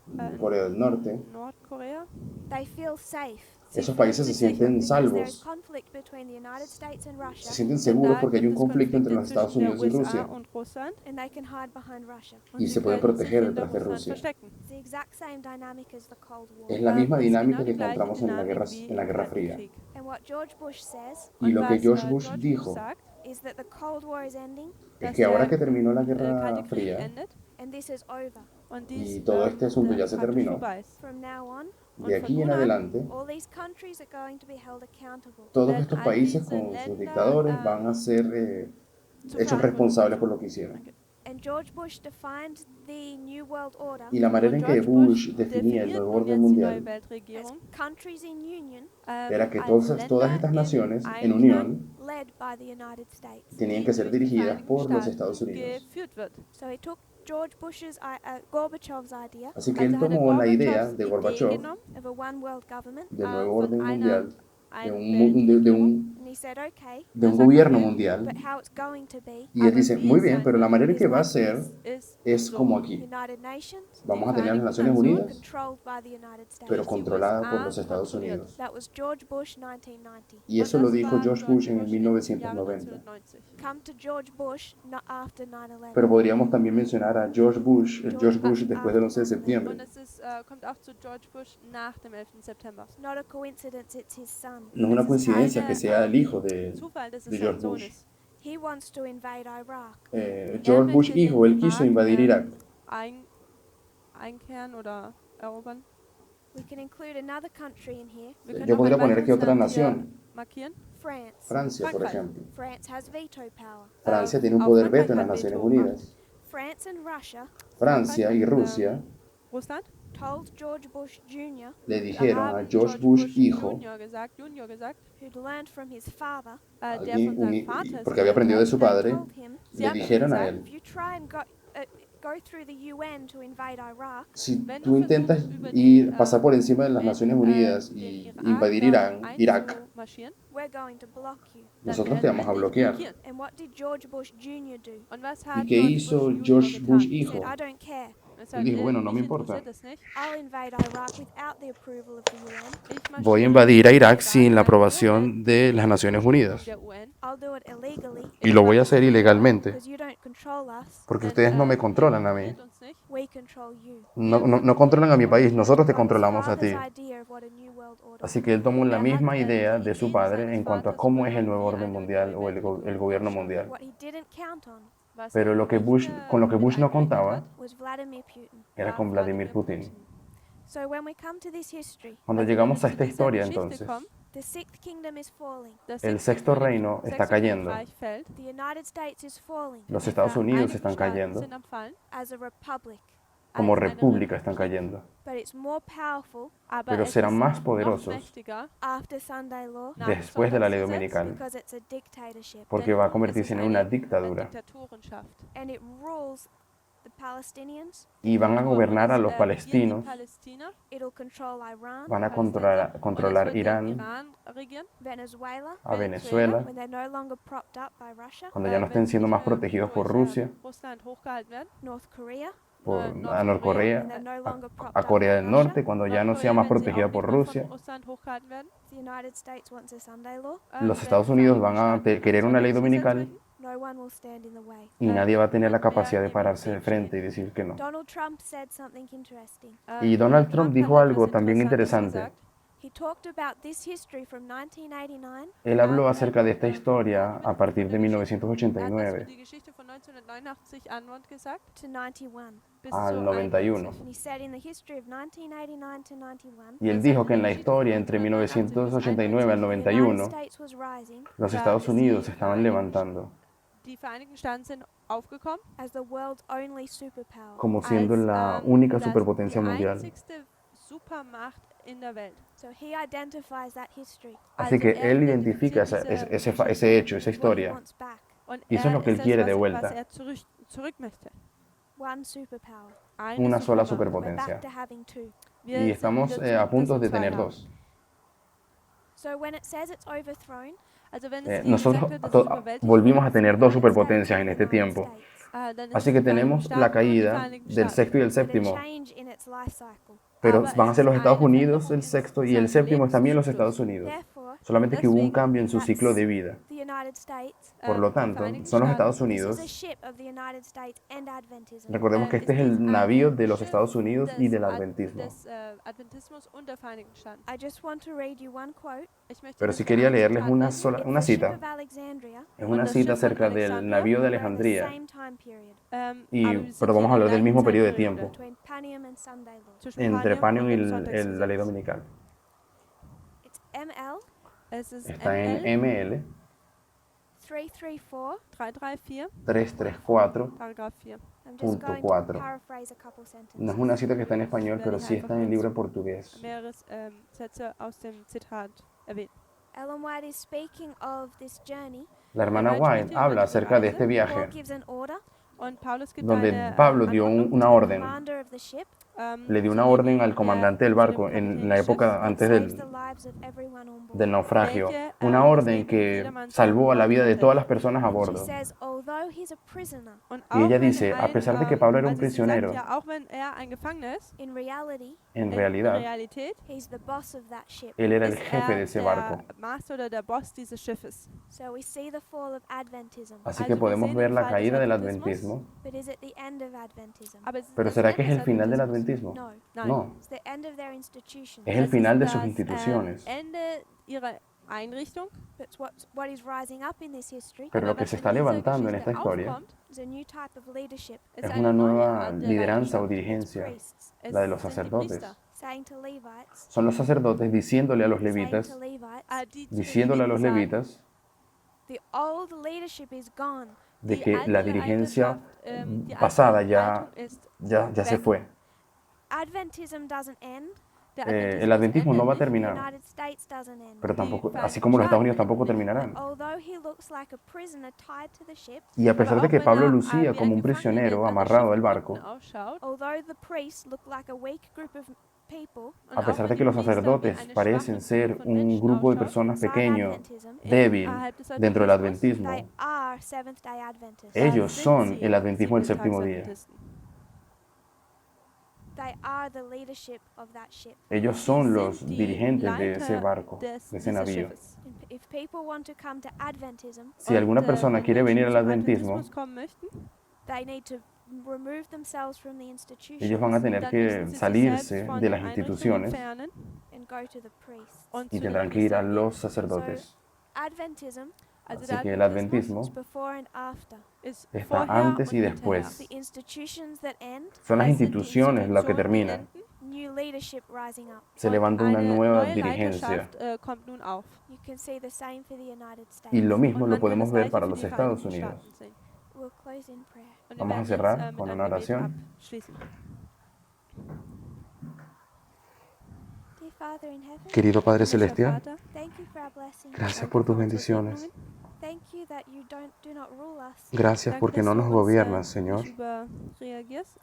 Corea del Norte, Nordkorea. they feel safe Sie esos fühlen países se sich sicher, sienten because there is salvos, conflict between the United States and se Russia, sienten denn seguros da porque hay gibt un es conflicto entre los Konflikte Estados zwischen der Unidos y USA Rusia und Russland and they can hide behind Russia. und y sie se pueden können sich proteger hinter detrás de Russland Rusia. verstecken. It's the exact same dynamic as the Cold War. Es la misma Es dinámica genau que die gleiche encontramos en la Dynamik guerra, wie en la im Guerra Kalten Fría. And what George Bush says Y lo que was George Bush George dijo sagt, is that the Cold War is ending es dass que ahora que der terminó la Kalte Guerra Krieg Fría endet and this is over. und y dies todo este asunto ya se praktisch terminó, vorbei ist. From now on, de Und aquí von en nun an adelante, all these countries are going to be held accountable. todos werden estos all países diese con sus Länder dictadores van a ser zur hechos Verantwortung responsables gezogen. por lo que hicieron. Danke. And George Bush defined the New World Order Y la manera en Und que George Bush definía el definiert nuevo nun orden jetzt die neue mundial as Weltregierung countries in union era que als todas Länder estas in naciones en Einklang, unión led by the United States. tenían die que ser durch die dirigidas Vereinigten por los Staaten Estados Unidos. geführt wird. So he took George Bush's, Gorbachev's idea Así que él Also hat er tomó la idea Gorbatschows de Idee Gorbachev genommen, of a one world government, del nuevo von orden einer mundial, de Weltregierung, and he said, okay, de un sagt, gobierno okay, mundial. but how it's going to be, Y él aber dice, wie muy es bien, sein pero la wird, manera en ist que va a halt ser es so. como aquí. United Nations, Vamos a tener a las Vereinigten Naciones Nationen, Unidas, controlled by the United States. pero die controlada por USA los Estados kontrolliert. Unidos. That was George Bush, 1990. Y Und eso lo das dijo war George George Bush en el Bush im Jahre 1990. 1990. Come to George Bush after 9/11. Pero podríamos también mencionar a George Bush, el George Bush después del 11 de Und septiembre. es ist, kommt auch zu George Bush nach dem 11. September. It's not a coincidence, it's his son. No es una Es ist coincidencia que keine, sea el hijo de Zufall, dass de es sein George Sohn Bush. ist. He wants to invade Iraq. George Bush möchte den hijo, él quiso Irak, invadir Irak. Einkehren oder erobern. We can include another country in here, Wir können Yo noch podría ein poner weiteres aquí otra Land hier nación, markieren. France. Francia, por Frankreich. ejemplo. France has veto power. Francia tiene un auch poder Frankreich veto en las hat Naciones Vetomacht. Unidas. France and Russia Francia y Rusia Russland told George Bush Jr., le dijeron a haben George Bush hijo, Junior gesagt, who'd learned from his father, der alguien- von seinem Vater es porque había aprendido de su gelernt hat, padre, told him, Sie le haben ihm dijeron a gesagt, él, if you try and go through the UN to invade Iraq, si wenn tú du intentas versuchst, über die, pasar por encima de las wenn, Naciones Unidas den y Irak invadir da Irán, Irak, einzumarschieren, we're going to block you. dann nosotros te werden vamos a wir dich bloquear. blockieren. And what did George Bush Jr. do? Und was ¿Y hat qué George hizo Bush Junior George Bush getan? He hijo? said, I don't care. Er Él sagt, dijo, bueno, no me mich importa. interessiert das nicht. I'll invade Iraq without the approval of the UN. Ich Voy a marschiere invadir a in Irak Irak sin la ohne aprobación de las Naciones Unidas. der UN. I'll do it illegally Y lo voy a hacer ilegalmente, because you don't control us. porque Denn, ustedes no me ihr controlan a mí. kontrolliert uns nicht. We control you. No controlan a mi país, nosotros te From his controlamos a ti. father's idea of what a new world order Así que él tomó la Er misma hat, idea die de su Ideen padre seines en cuanto a Vaters cómo es el übernommen, nuevo wie orden eine mundial neue o el gobierno mundial. What he didn't count on Was Pero lo que Bush, con lo que Bush no eingerechnet contaba hat, was Vladimir Putin. era con Vladimir Putin. So when we come to this history, Cuando Also, llegamos a wenn wir esta zu dieser historia Geschichte entonces, kommen, the sixth kingdom is falling. das el sechste sexto König- reino está sechste cayendo. Königreich fällt, The United States is falling Los die Estados Unidos Vereinigten están Staaten cayendo, sind am Fallen, as a republic, como als eine república Republik, están cayendo. but it's more powerful aber Pero es serán ist más noch poderosos mächtiger after Sunday law nach después de la ley Sonntagsgesetz, dominical, because it's a dictatorship porque va a convertirse en una dictadura Diktatorenschaft. and it rules the Palestinians, y van a gobernar a los palestinos, Palästina, it'll control Iran, van a Palästinenser, controlar und es wird Irán, den Iran regieren, Venezuela, a Venezuela, when they're no longer propped up by Russia, cuando ya no estén wenn siendo sie más nicht mehr protegidos por durch, Rusia, Russland hochgehalten werden, North Korea, por Nordkorea, a Norcorea, when they're no longer propped a up Corea by del Russia. Norte, cuando ya no sea Nordkorea, más wenn sie protegida auch por nicht mehr Rusia. von Russland hochgehalten werden, The United States wants a Sunday law, Los werden Estados die Unidos van Vereinigten a Staaten querer una ley Sonntagsgesetz dominical regeln, no one will stand in the way. y nadie va a tener la niemand mehr capacidad de dem pararse de entgegenstehen. frente y decir que no. Donald Trump said something interesting. Y Donald Trump dijo hat algo etwas también Interessantes interesante. gesagt. He talked about this history from 1989 Él habló acerca de esta historia a partir de Er hat das für 1989 die Geschichte von 1989 an und gesagt, to 91. bis al zu 91. 91. And he said in the history of 1989 to 91, Y él dijo que en la historia entre 1989 al the United 91, States was rising los Estados Unidos se estaban levantando Die Vereinigten Staaten sind aufgekommen as the world's only superpower. como siendo als la única die superpotencia mundial. einzigste Supermacht in der Welt. So he identifies that history. Así Also que er él identifica identifiziert ese hecho, esa What he historia. wants back. Und Y eso es lo que él ist quiere das, de was vuelta. er zurück möchte. One superpower. Eine Una sola Supermacht. We're back superpotencia. to having two. Wir Y sind estamos wieder zurück, a punto dass de wir zwei tener haben. dos. So when it says it's overthrown, Also wenn es Nosotros gesagt wird, dass es überwältigt volvimos a wurde, tener dos United superpotencias States en and este the United tiempo. States, dann ist Así es que die Vereinigten tenemos la Staaten und die caída Vereinigten del Staaten. sexto y el but a séptimo, change in its life cycle. pero Aber van a es ser los ist Estados eine Unidos Veränderung el in sexto y seinem el séptimo es también los Lebenszyklus. Estados Unidos. Therefore, Solamente que hubo un Deswegen, cambio en su that's ciclo de vida. the United States, Por lo die tanto, Vereinigten son los Staaten. Estados this is a Unidos. ship of the United States and Adventism. Recordemos que este es ist dies el ein navío de los Schiff Estados Unidos y des del Ad- adventismo. des Adventismus und der Vereinigten Staaten. I just want to read you one quote. Ich möchte Pero Ihnen sí nur quería ein leerles Zitat lesen. It's una the ship cita. of Alexandria Es una das cita Schiff von acerca del Alexandria. navío de around the Alejandría. same time period Pero vamos a hablar del mismo periodo de tiempo, between Panium and Sunday Law. entre Panion y la ley Sonntagsgesetz. dominical. It's ML Es ist Está en ML ML 334. 334, 334. Paragraph 4. I'm just Punto going cuatro. to paraphrase a couple sentences. No es una cita que está en español, pero sí está en el libro en portugués. Mehrere Sätze aus dem Zitat erwähnt. Ellen White is speaking of this journey. La hermana White habla acerca de este Paul viaje, gives an order. Und Paulus gibt donde eine Pablo dio Anordnung, una to the orden. commander of the ship, Le dio zu una dem, orden al der- comandante del zu dem barco Kapitän en la des época Schiffs, that antes saves the del, lives of everyone on board. del naufragio. welche, Una das orden Leben que jedermanns salvó a la vida de rettet. todas las personas a She bordo. says, although he's a prisoner, Und Y ella auch wenn dice, a pesar de que Pablo era un also sie sagt prisionero, ja, auch wenn er ein Gefangener ist, in reality, en in realidad, Realität he's the boss of that ship. él era el ist jefe de er ese der barco. Master oder der Boss dieses Schiffes. So we see the fall of Adventism. Así Also que wir podemos sehen ver den la Fall des caída del Adventismus. adventismo, But is it the end of Adventism? Aber es ist pero das ¿será Ende que es des el final del Adventismus? adventismo? No. Nein. No, It's the end of their institutions. es el Es final ist de sus das, instituciones. Ende ihrer Einrichtung. But what is rising up in this history Pero lo Aber que was se in está dieser levantando en Geschichte esta historia aufkommt, is a new type of leadership, ist es eine una neue nueva Art der lideranza o Leiterschaft. dirigencia, priests, Es la de los sind die sacerdotes. Priester, saying to Levites, Son los sacerdotes diciéndole a los saying levitas, to Levites, die zu den diciéndole a los Leviten sagen, levitas the old leadership is gone. de die que alte la dirigencia Leiterschaft, die alte pasada ya, Leitung ist ya se weg. fue. Adventism doesn't end. Der El adventismo no va a endet nicht, The terminar, United States doesn't end. pero tampoco, Die así como los Estados Unidos Vereinigten tampoco Staaten terminarán. Although he looks like a prisoner tied to the ship, Y a pesar Aber de auch que wenn Pablo er, lucía wie como ein un Gefangener prisionero an das amarrado Schiff del barco, unten ausschaut, although the priests look like a weak group of people, und a auch pesar wenn de que die los Priester wie sacerdotes eine parecen schwache ser Gruppe von un Menschen grupo de ausschauen, personas inside pequeño, Adventism, débil, innerhalb des dentro del Adventismus, adventismo, they are Seventh-day Adventists. ellos sind son sie el adventismo del Siebentags- séptimo día. Adventisten. They are the leadership of that ship. Ellos Sie son sind los die dirigentes de ese Leiter barco, de ese dieses navío. Schiffes. And if people want to come to Adventism, Si alguna Und, persona wenn quiere Menschen venir al zum adventismo, Adventismus kommen möchten, they need to remove themselves from the institutions ellos van a tener dann que müssen sie sich salirse selbst von de den las Einrichtungen instituciones entfernen and go to the priests. und y zu den tendrán que ir a Priestern los gehen. sacerdotes. Adventism Also Así der que el Adventismus is adventismo before and after. ist está vorher antes y und después. The institutions that end, Son las Es sind die instituciones las que Institutionen, die terminan. enden, new leadership rising up. Se und levanta una eine nueva neue dirigencia. Leiterschaft kommt nun auf. You can see the same for the United States. Y lo mismo Und lo man kann podemos das ver Gleiche para für los die Estados Vereinigten Unidos. Staaten sehen. We'll close in prayer. Und wir Vamos a werden cerrar jetzt, mit con einem una Gebet oración. abschließen. Dear Father in heaven, Querido Padre Himmlischer Celestial, Vater, thank you for our blessings. gracias danke por für tus unsere bendiciones. Segnungen. Thank you that you do not rule us Gracias Danke, porque dass no du nos uns, gobiernas, Señor, nicht regierst,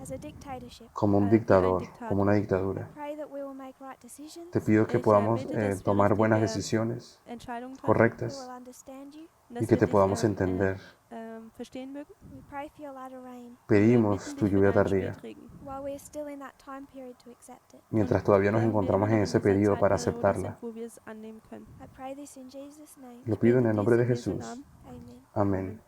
as a dictatorship. como un wie ein dictador, Diktator. como una dictadura. Pray that we will make right decisions, Te pido que Ich podamos bete, dass wir tomar buenas richtige decisiones Entscheidungen treffen, we correctas will understand you. und y dass que wir te dich, podamos entender. verstehen mögen. We pray for your latter rain Pedimos Wir tu bitten dich lluvia für deinen tardía. Spätregen. while we are still in that time period to accept it. Mientras todavía nos Während wir encontramos immer en noch ese dieser periodo para Zeitperiode aceptarla. sind, wo wir es annehmen können. I pray this in Jesus' name. Lo pido en bete el nombre de dies in Jesu Jesús. Namen. Amen. Amén.